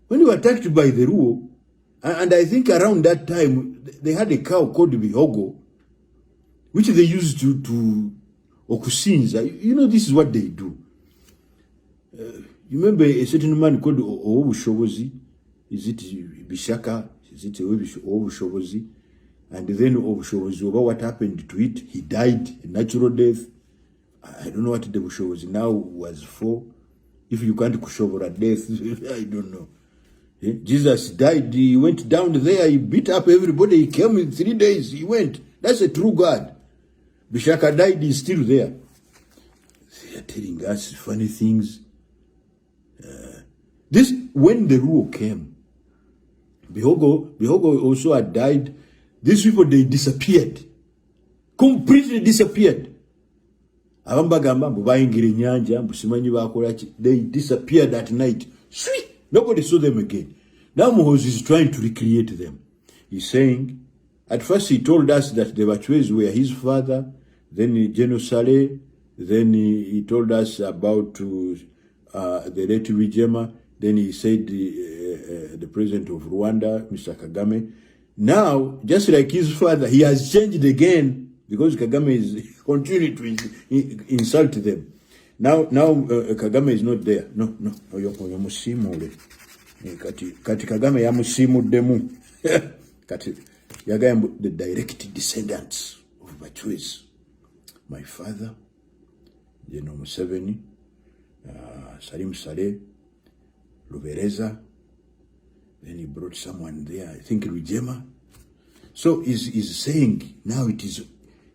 Speaker 1: When they were attacked by the Luo, and I think around that time, they had a cow called Bihogo.
Speaker 2: which they use to okusinza. You know, this is what they do. You remember a certain man called Obushobozi? Is it Bishaka? Is it Obushobozi? And then Obushobozi, over what happened to it, he died a natural death. I don't know what the Obushobozi now was for. If you can't kushobora death, I don't know. Jesus died, he went down there, he beat up everybody, he came in 3 days, he went. That's a true God. Bishaka died, he's still there. They are telling us funny things. This, when the rule came, Bihogo also had died. These people, they disappeared. Completely disappeared. They disappeared at night. Sweet. Nobody saw them again. Now Muhoozi is trying to recreate them. He's saying, at first he told us that the Bachwezi were his father, then General Saleh, then he told us about the late Rwigema, then he said the president of Rwanda, Mr. Kagame. Now, just like his father, he has changed again because Kagame is continuing to insult them. Now Kagame is not there. No, oyo musimule. Kati Kagame yamusimuddemu. Kati yagamba the direct descendants of Bachwezi. My father, General Museveni, Salim Saleh, Lubereza. Then he brought someone there, I think Rwigema. So he's saying now it is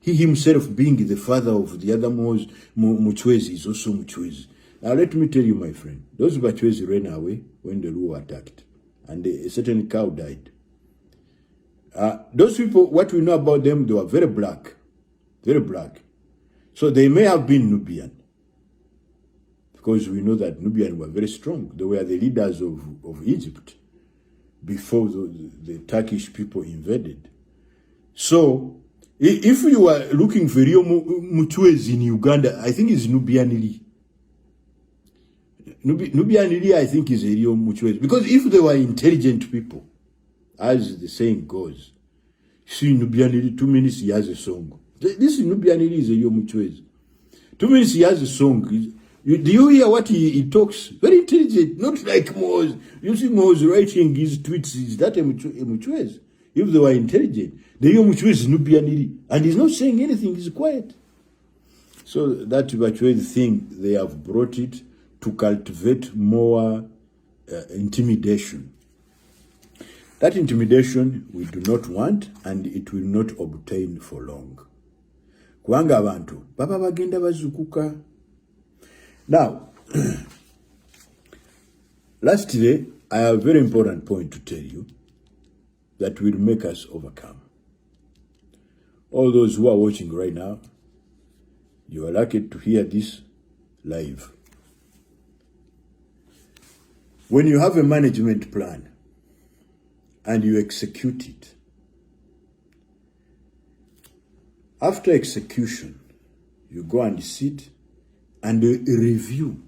Speaker 2: he himself being the father of the other Muchwezi is also Muchwezi. Now let me tell you, my friend, those Bachwezi ran away when the Luo attacked, and a certain cow died. Those people, what we know about them, they were very black. Very black. So they may have been Nubian. Because we know that Nubian were very strong. They were the leaders of Egypt before the Turkish people invaded. So, if you are looking for real Muchwezi in Uganda, I think it's Nubianili. Nubianili, I think, is a real Muchwezi. Because if they were intelligent people, as the saying goes, see Nubianili, 2 minutes he has a song. This Nubianili is a real Muchwezi. 2 minutes he has a song. Do you hear what he talks? Very intelligent, not like Moz. You see Moz writing his tweets, is that a Muchwezi? If they were intelligent, the real Muchwezi is Nubianili. And he's not saying anything, he's quiet. So that Bachwezi thing, they have brought it to cultivate more intimidation. That intimidation we do not want, and it will not obtain for long. Kubanga abantu baba bagenda bazukuka. Now, lastly, I have a very important point to tell you that will make us overcome. All those who are watching right now, you are lucky to hear this live. When you have a management plan and you execute it, after execution, you go and sit and review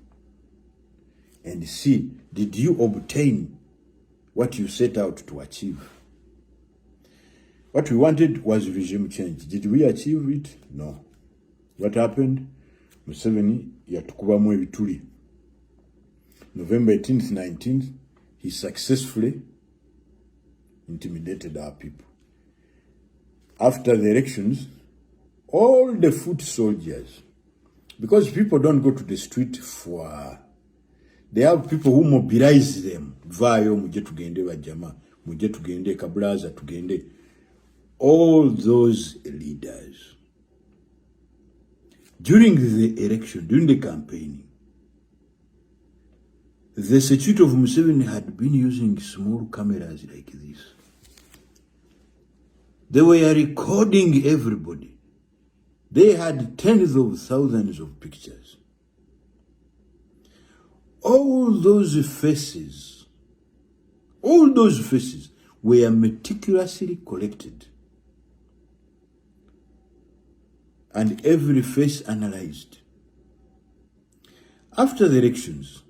Speaker 2: and see, did you obtain what you set out to achieve? What we wanted was regime change. Did we achieve it? No. What happened? Museveni yatukubamu ebituli. November 18th, 19th, he successfully intimidated our people. After the elections, all the foot soldiers, because people don't go to the street for, they have people who mobilize them. Vayo, muje tugende bajama, muje tugende kablaza tugende. All those leaders, during the election, during the campaigning, the security of Museveni had been using small cameras like this. They were recording everybody. They had tens of thousands of pictures. All those faces were meticulously collected. And every face analyzed. After the elections,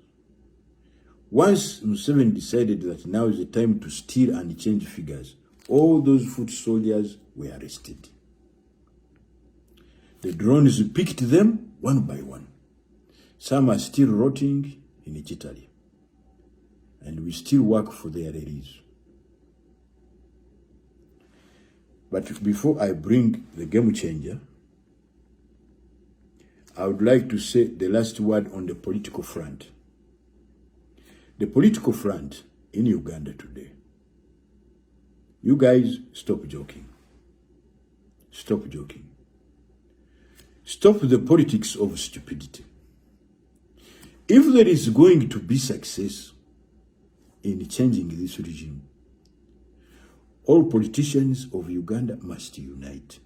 Speaker 2: once Museveni decided that now is the time to steal and change figures, all those foot soldiers were arrested.
Speaker 1: The drones picked them one by one. Some are still rotting in Italy. And we still work for their release. But before I bring the game changer, I would like to say the last word on the political front. The political front in Uganda today. You guys, stop joking. Stop joking. Stop the politics of stupidity. If there is going to be success in changing this regime, all politicians of Uganda must unite.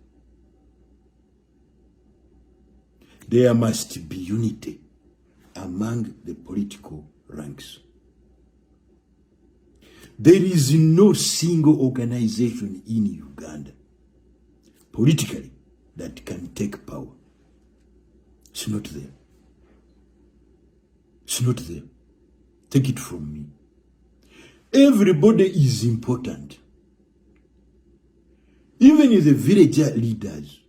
Speaker 1: There must be unity among the political ranks. There is no single organization in Uganda politically that can take power. It's not there. It's not there. Take it from me. Everybody is important. Even the villager leaders.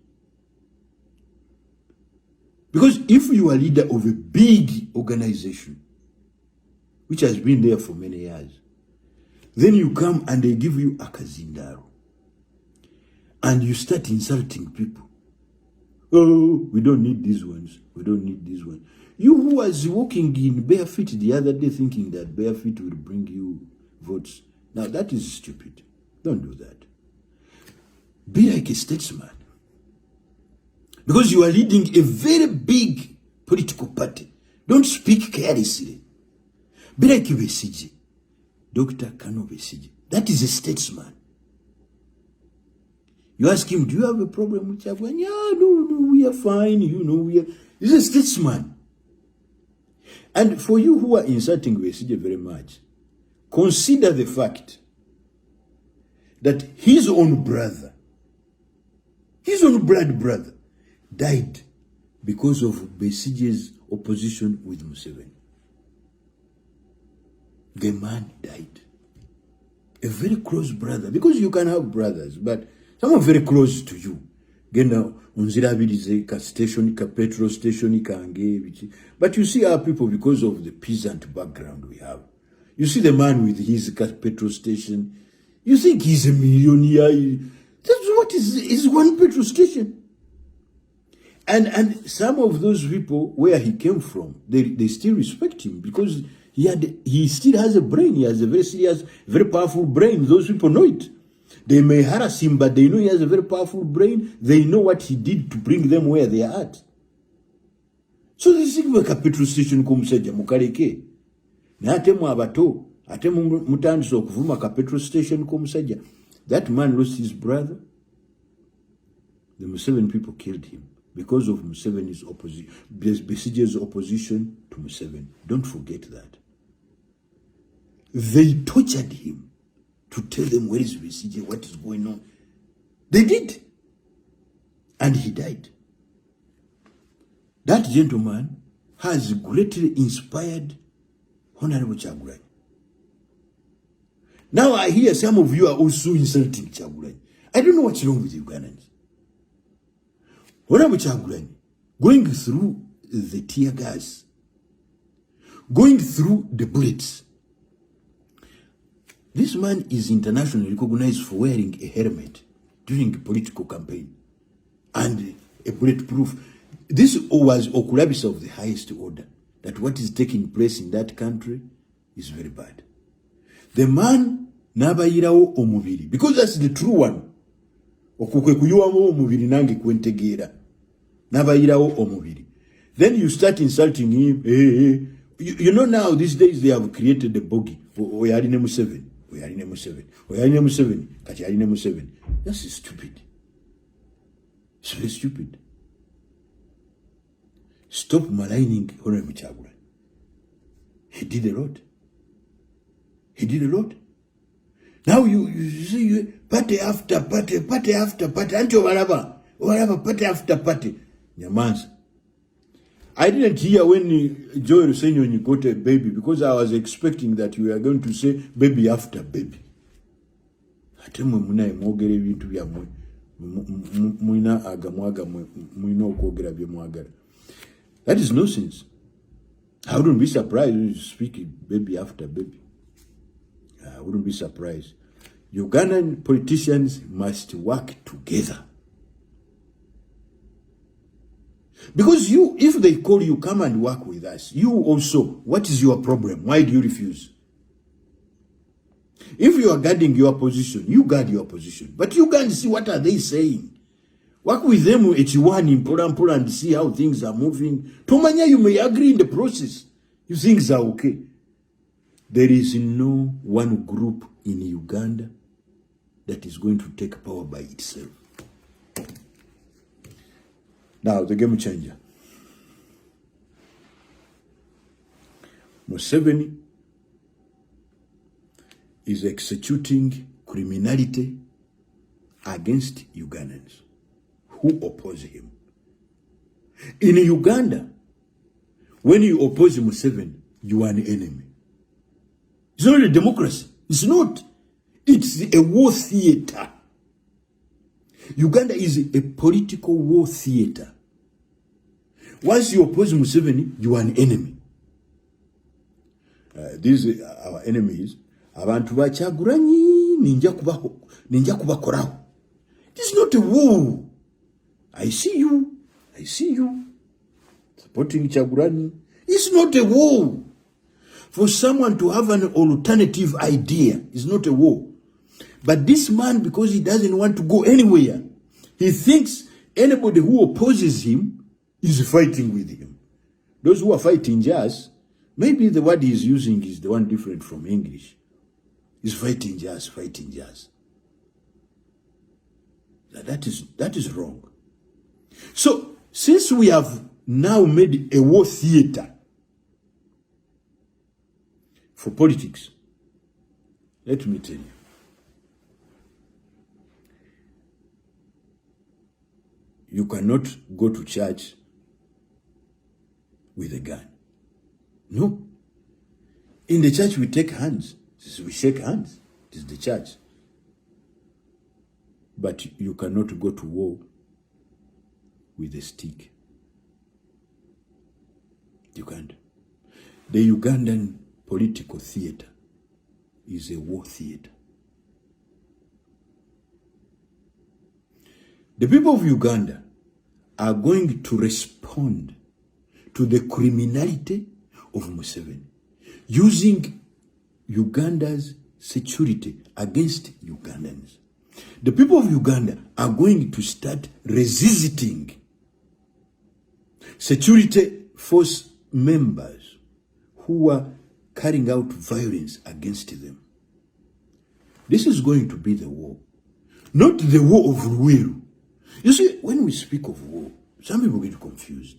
Speaker 1: Because if you are leader of a big organization, which has been there for many years, then you come and they give you a kazindaro. And you start insulting people. Oh, we don't need these ones. We don't need these ones. You who was walking in bare feet the other day thinking that bare feet will bring you votes. Now that is stupid. Don't do that. Be like a statesman. Because you are leading a very big political party. Don't speak carelessly. Be like Besigye. Dr. Kano Besigye. That is a statesman. You ask him, do you have a problem with Chagwan? Yeah, no, we are fine. We are. He's a statesman. And for you who are insulting Besigye very much, consider the fact that his own brother, his own blood brother, died because of Besigye's opposition with Museveni. The man died. A very close brother, because you can have brothers, but someone very close to you. Genda unzirabirize ka station, ka petrol station, kange. But you see our people, because of the peasant background we have. You see the man with his petrol station. You think he's a millionaire. That's what is one petrol station. And some of those people, where he came from, they still respect him because he still has a brain. He has a very serious, very powerful brain. Those people know it. They may harass him, but they know he has a very powerful brain. They know what he did to bring them where they are at. So this is like a petrol station kumuseja mukaleke. Na ate mu abato, ate mutandise okuvuma ka petrol station kumuseja. That man lost his brother. The Museveni people killed him because of Museveni's opposition, Besigye's opposition to Museveni. Don't forget that. They tortured him to tell them where is Besigye, what is going on. They did. And he died. That gentleman has greatly inspired Honorable Kyagulanyi. Now I hear some of you are also insulting Kyagulanyi. I don't know what's wrong with Ugandans. Honorable Kyagulanyi, going through the tear gas, going through the bullets. This man is internationally recognized for wearing a helmet during a political campaign and a bulletproof. This was okulabisa of the highest order, that what is taking place in that country is very bad. The man nabayirawo omubiri, because that's the true one. Okukwe kuyuwamu omubiri nange kwentegeera. Nabayirawo omubiri. Then you start insulting him. Hey. You know now, these days they have created a bogey. Oyaline Museveni. Oyaline Museveni. Oyaline Museveni. Kachialine Museveni. That's stupid. It's very stupid. Stop maligning Honorable Kyagulanyi. He did a lot. He did a lot. Now you see party after party, party after party. Anti whatever, party after party. Nyamanza. I didn't hear when Joel Senyonyi got a baby because I was expecting that you were going to say baby after baby. Atemwe munaye mwogere ebintu byamwe
Speaker 2: Muina agamwaga muina okwogera bye mwagala. That is nonsense. I wouldn't be surprised if you speak baby after baby. I wouldn't be surprised. Ugandan politicians must work together. Because you, if they call you, come and work with us, you also, what is your problem? Why do you refuse? If you are guarding your position, you guard your position. But you can't see what are they saying. Work with them H1 in Pola and see how things are moving. Tomanya, you may agree in the process. You things are okay. There is no one group in Uganda that is going to take power by itself. Now, the game changer. Museveni is executing criminality against Ugandans who oppose him. In Uganda, when you oppose Museveni, you are an enemy. It's not a democracy. It's not. It's a war theater. Uganda is a political war theater. Once you oppose Museveni, you are an enemy. These are our enemies. Abantu bachaguranyi ninja kubakoraho. It is not a war. I see you. Supporting Chaguranyi. It's not a war. For someone to have an alternative idea is not a war. But this man, because he doesn't want to go anywhere, he thinks anybody who opposes him is fighting with him. Those who are fighting jazz, maybe the word he's using is the one different from English. He's fighting jazz. That is wrong. So, since we have now made a war theater for politics, let me tell you. You cannot go to church with a gun. No. In the church, we take hands. We shake hands. It is the church. But you cannot go to war with a stick. You can't. The Ugandan political theater is a war theater. The people of Uganda are going to respond to the criminality of Museveni, using Uganda's security against Ugandans. The people of Uganda are going to start resisting security force members who are carrying out violence against them. This is going to be the war, not the war of Ruiru. You see, when we speak of war, some people get confused.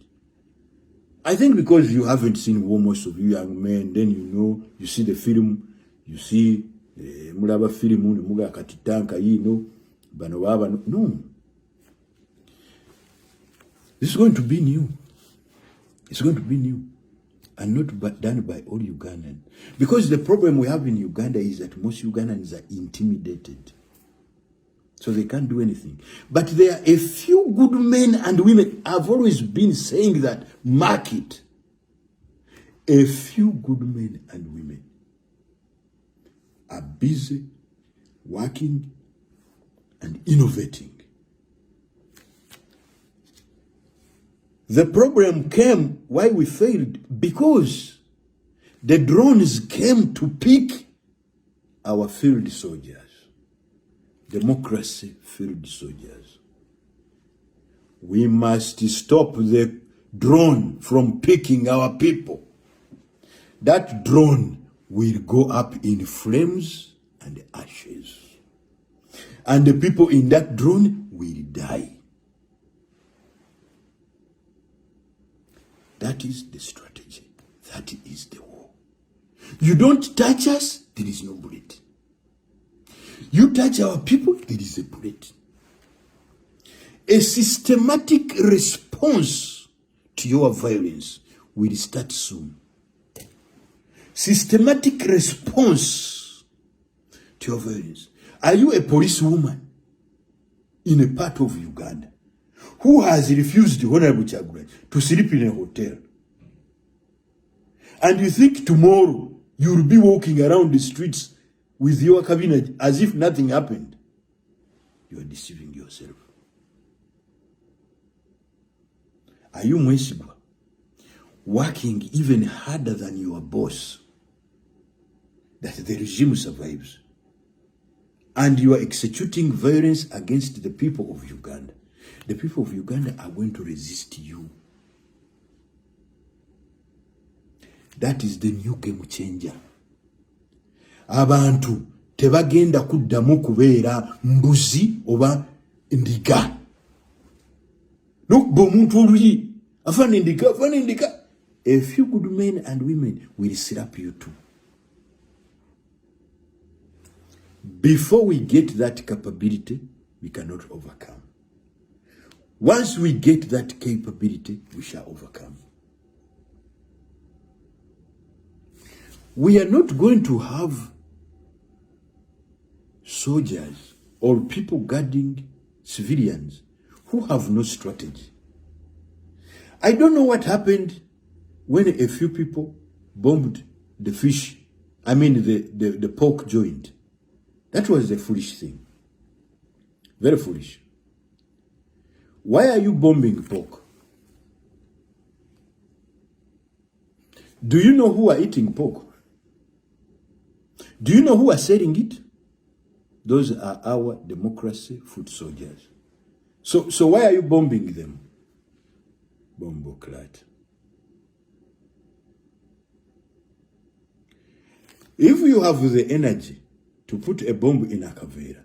Speaker 2: I think because you haven't seen war, most of you young men, then you see the film, you see mulaba film, muga katitanka, banobaba. No. This is going to be new. It's going to be new. And not done by all Ugandans. Because the problem we have in Uganda is that most Ugandans are intimidated. So they can't do anything. But there are a few good men and women. I've always been saying that, mark it. A few good men and women are busy working and innovating. The problem came why we failed, because the drones came to pick our field soldiers. Democracy field soldiers. We must stop the drone from picking our people. That drone will go up in flames and ashes. And the people in that drone will die. That is the strategy. That is the war. You don't touch us, there is no bullet. You touch our people, there is a bullet. A systematic response to your violence will start soon. Systematic response to your violence. Are you a policewoman? in a part of Uganda who has refused Honorable Kyagulanyi to sleep in a hotel. And you think tomorrow you'll be walking around the streets with your cabinet as if nothing happened. You are deceiving yourself. Are you Mwesigwa working even harder than your boss that the regime survives? And you are executing violence against the people of Uganda. The people of Uganda are going to resist you. That is the new game changer. Abantu tebagenda kuddamu kubeera mbuzi oba ndiga. Look, bomuntu oluyi afana ndiga. A few good men and women will slap you too. Before we get that capability, we cannot overcome. Once we get that capability, we shall overcome. We are not going to have soldiers or people guarding civilians who have no strategy. I don't know what happened when a few people bombed the the pork joint. That was a foolish thing. Very foolish. Why are you bombing pork? Do you know who are eating pork? Do you know who are selling it? Those are our democracy foot soldiers. So why are you bombing them? Bomboclat. If you have the energy to put a bomb in a Akavera,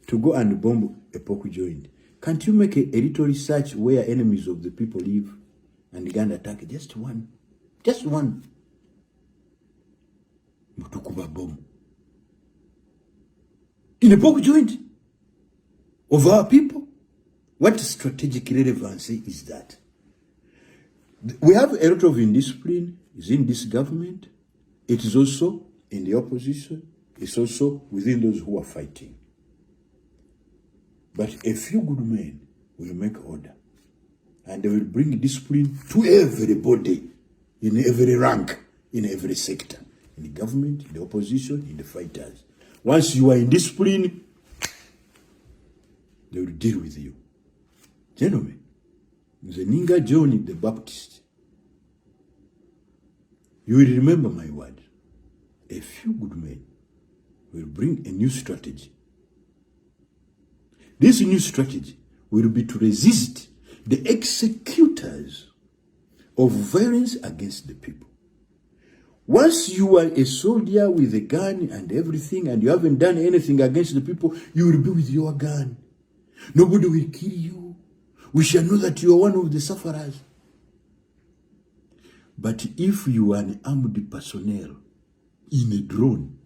Speaker 2: to go and bomb a pork joint, can't you make a little research where enemies of the people live and go and attack just one? Just one. Mutukuba bomb. In a pork joint of our people? What strategic relevance is that? We have a lot of indiscipline. It's in this government. It is also in the opposition. It's also within those who are fighting. But a few good men will make order. And they will bring discipline to everybody, in every rank, in every sector. In the government, in the opposition, in the fighters. Once you are in discipline, they will deal with you. Gentlemen, the Ninga John the Baptist, you will remember my word. A few good men will bring a new strategy. This new strategy will be to resist the executors of violence against the people. Once you are a soldier with a gun and everything, and you haven't done anything against the people, you will be with your gun. Nobody will kill you. We shall know that you are one of the sufferers. But if you are an armed personnel in a drone,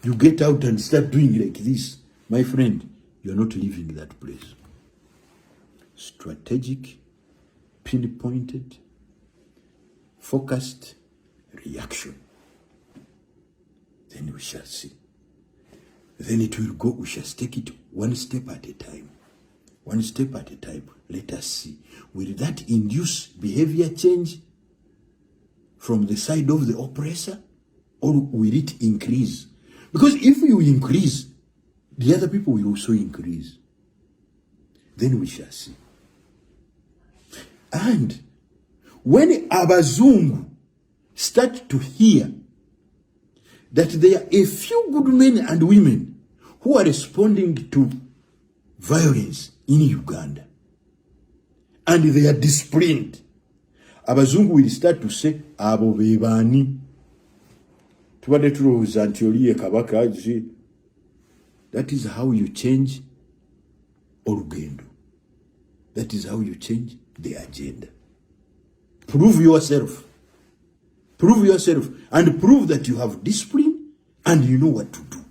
Speaker 2: you get out and start doing like this, my friend, you are not leaving that place. Strategic, pinpointed, focused reaction. Then we shall see. Then it will go, we shall take it one step at a time. One step at a time. Let us see. Will that induce behavior change from the side of the oppressor? Or will it increase? Because if you increase, the other people will also increase. Then we shall see. And when Abazungu start to hear that there are a few good men and women who are responding to violence in Uganda, and they are disciplined, Abazungu will start to say, abo bebani. Tubade tulowooza nti oli ye kabaka. That is how you change olugendo. That is how you change the agenda. Prove yourself. Prove yourself and prove that you have discipline and you know what to do.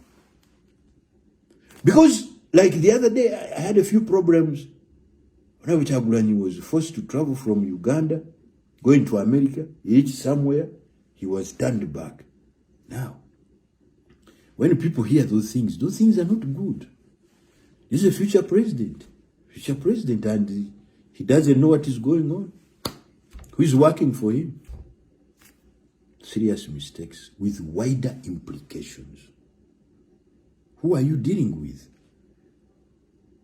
Speaker 2: Because like the other day, I had a few problems. Honorable Kyagulanyi was forced to travel from Uganda, going to America. He reached somewhere, he was turned back. Now, when people hear those things are not good. He's a future president, and he doesn't know what is going on. Who is working for him? Serious mistakes with wider implications. Who are you dealing with?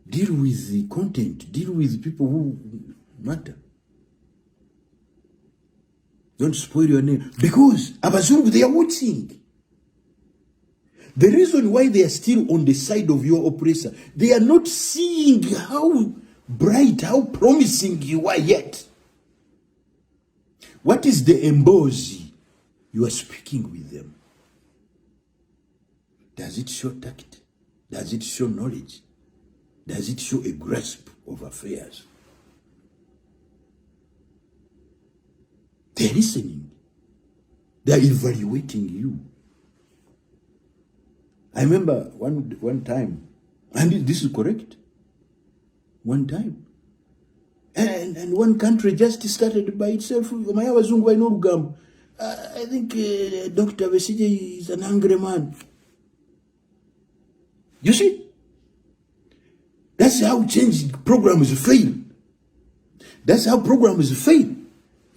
Speaker 2: Deal with the content. Deal with people who matter. Don't spoil your name. Because Abazungu, they are watching. The reason why they are still on the side of your oppressor, they are not seeing how bright, how promising you are yet. What is the embossy you are speaking with them? Does it show tact? Does it show knowledge? Does it show a grasp of affairs? They're listening. They're evaluating you. I remember one time, and this is correct, one time, and one country just started by itself. I think Dr. Besigye is an angry man. You see? That's how change programs fail. That's how programs fail.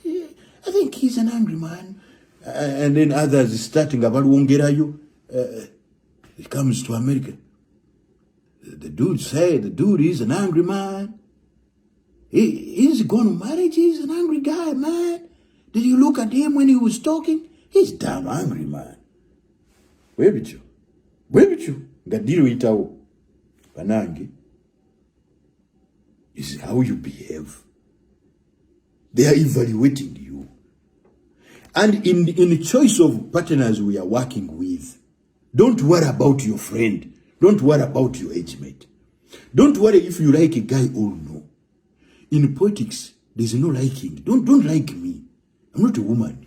Speaker 2: I think he's an angry man. And then others starting about Wongerayo. He comes to America. The dude is an angry man. He's gone to marriage. He's an angry guy, man. Did you look at him when he was talking? He's damn angry, man. Where with you? Gadiro itao. Banangi. Is how you behave. They are evaluating you. And in the choice of partners we are working with, don't worry about your friend. Don't worry about your age mate. Don't worry if you like a guy or no. In politics, there's no liking. Don't like me. I'm not a woman.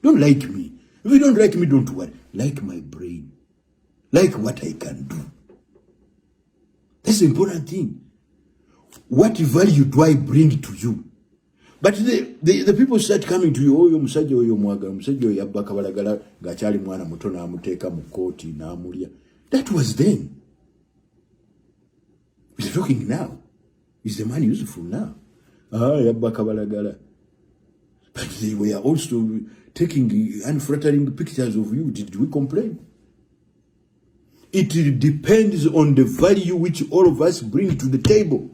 Speaker 2: Don't like me. If you don't like me, don't worry. Like my brain. Like what I can do. That's the important thing. What value do I bring to you? But the people start coming to you, oh, musajja oyo mwaga, musajja oyo yabba kabalagala ng'akyali mwana muto n'amuteeka mu kooti n'amulya. That was then. We're talking now. Is the man useful now? Yabba kabalagala. But they were also taking unflattering pictures of you. Did we complain? It depends on the value which all of us bring to the table.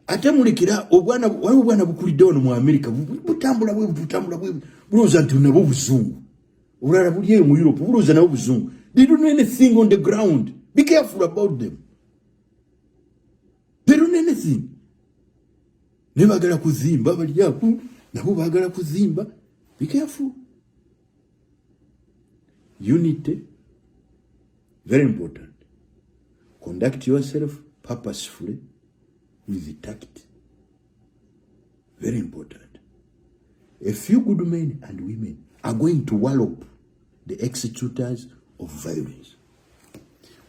Speaker 2: Ate mulikira obwana bukulidde ono mu America butambula bwe bulowooza nti nabo buzungu. Obulala buli mu Europe bulowooza nabo buzungu. They don't know anything on the ground. Be careful about them. They don't know anything. Ne bagala kuzimba bali ako nabo bagala kuzimba. Be careful. Unity, very important. Conduct yourself purposefully with tact. Very important. A few good men and women are going to wallop the executors of violence.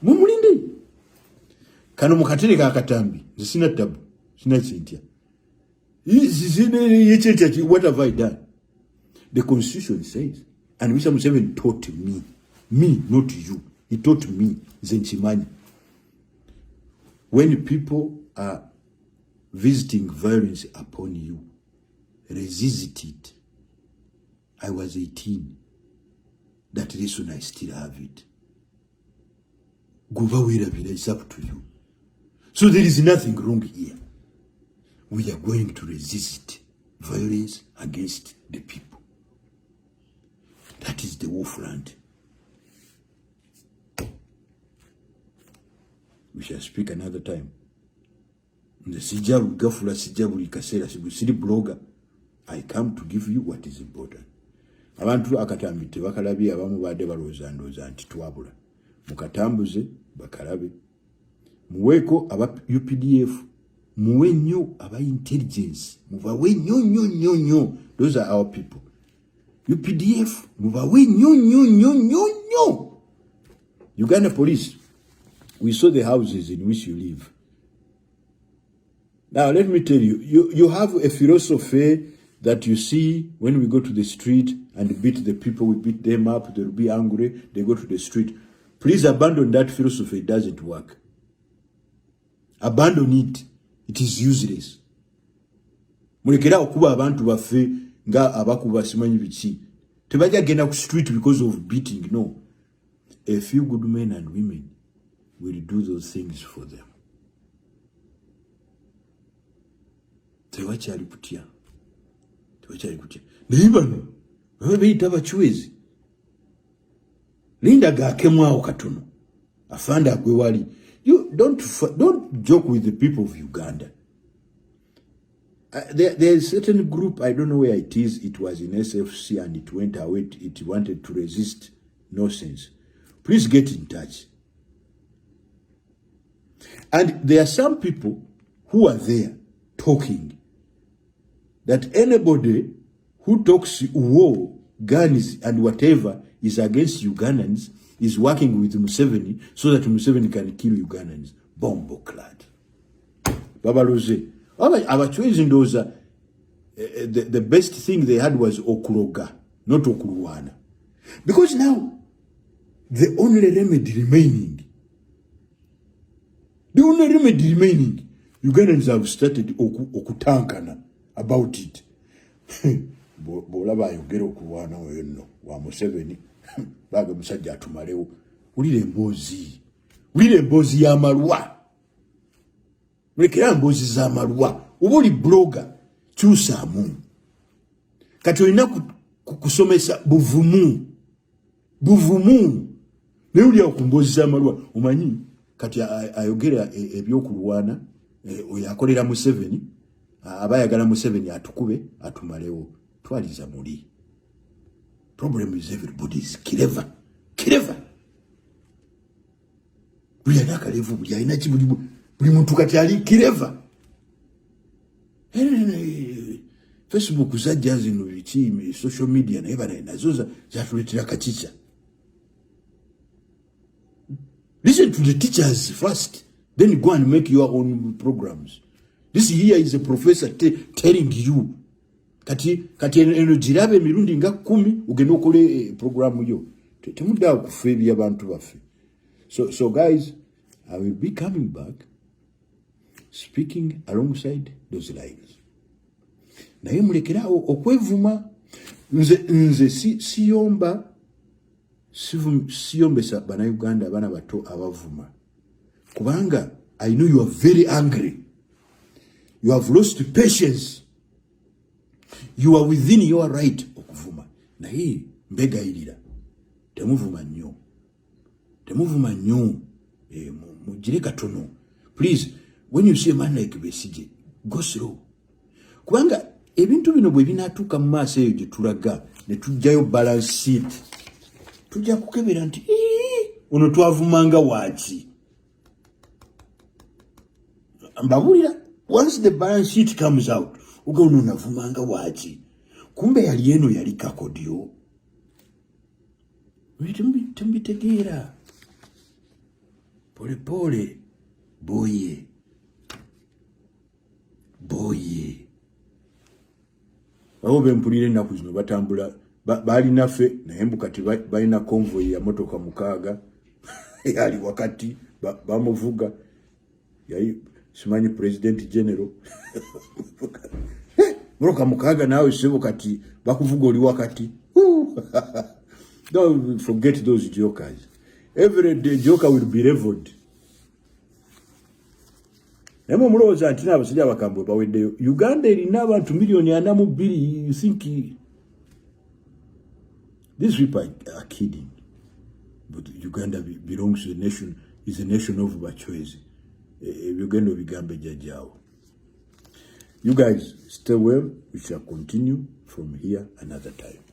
Speaker 2: Mumulinde. Kano mukatele ka katambi. Sina tabu. Sina chintia. What have I done? The Constitution says, and Mr. Museveni taught me, not you. He taught me, Zenchimani. When people are visiting violence upon you, resist it. I was 18. That lesson I still have it. It's up to you. So there is nothing wrong here. We are going to resist violence against the people. That is the Wolfland. We shall speak another time. The Sijabu Gafula Sijabu Kasera Sibusiri blogger. I come to give you what is important. Abantu akatambite bakalabi abamu bade balooza ndooza nti twabula. Mukatambuze bakalabe. Muweko aba UPDF. Muwe nnyo aba intelligence. Mubawe nnyo. Those are our people. UPDF. Mubawe nnyo. Uganda police. We saw the houses in which you live. Now, let me tell you, you have a philosophy that you see when we go to the street and beat the people, we beat them up, they'll be angry, they go to the street. Please abandon that philosophy. It doesn't work. Abandon it. It is useless. Mulekera okuba abantu baffe nga abakuba simanyi biki. Tebajja genda ku street because of beating. No. A few good men and women will do those things for them. Tewakyali kutya. Naye bano baba beyita abachwezi. Linda gakemwawo katono. Afanda agwe wali. You don't joke with the people of Uganda. There is a certain group, I don't know where it is. It was in SFC and it went away. It wanted to resist nonsense. Please get in touch. And there are some people who are there talking that anybody who talks war, guns, and whatever is against Ugandans is working with Museveni so that Museveni can kill Ugandans. Bombo clad. Babaloze. Abachwezi ndoza. The best thing they had was okuroga, not okuruwana. Because now, the only remedy remaining, Ugandans have started okutankana about it. Bolaba yogera okuruwana wenno wa Museveni. Baga musajja atumalewo. Ulire mbozi ya maluwa. Mulekera mbozi za maluwa. Ubuli blogger kyusaamu. Kati olina kusomesa buvumu. Neulya okumbozi za maluwa. Umanyi kati ayogera ebyokuluwana oyakolera Museveni. Abayagala Museveni atukube atumalewo. Twaliza muli. Problem is everybody is clever. Buli anakalevu buli alina kibulibu. Buli muntu kati ali clever. Facebook zajja zino biki social media nazo zatuletera kachicha. Listen to the teachers first, then you go and make your own programs. This here is a professor telling you kati eno jirabe mirundi nga 10 ugenda okole programu yo. Temudda okufeebya abantu baffe. So guys, I will be coming back speaking alongside those lines. Naye mulekerawo okwevuma. Nze siyombesa bana Uganda bana bato abavuma. Kubanga I know you are very angry. You have lost patience. You are within your right okuvuma. Naye mbegayirira. Temuvuma nnyo. Mujire katono. Please, when you see a man like Besigye, go slow. Kubanga ebintu bino bwe binatuuka mu maaso eyo gye tulaga ne tujjayo balance sheet. Tujja kukebera nti ono twavumanga waaki. Mbabulira, once the balance sheet comes out, uga ono navumanga waaki. Kumbe yali eno yali kakodyo. Tembitegeera. Pole. Boye. Abo bempulire ennaku zino batambula bali naffe naye mbu kati balina convoy ya motoka 6 yali wakati bamuvuga yali simanyi president general motoka 6 nawe sebo kati bakuvuga oli wakati. Don't forget those jokers. Every day joker will be reveled. Nemo muloza nti n'abasajja abakambwe baweddeyo. Uganda erina abantu million 42. You think these people are kidding? But Uganda belongs to the nation, is a nation of bachwezi. Uganda bigambe jajao. You guys stay well. We shall continue from here another time.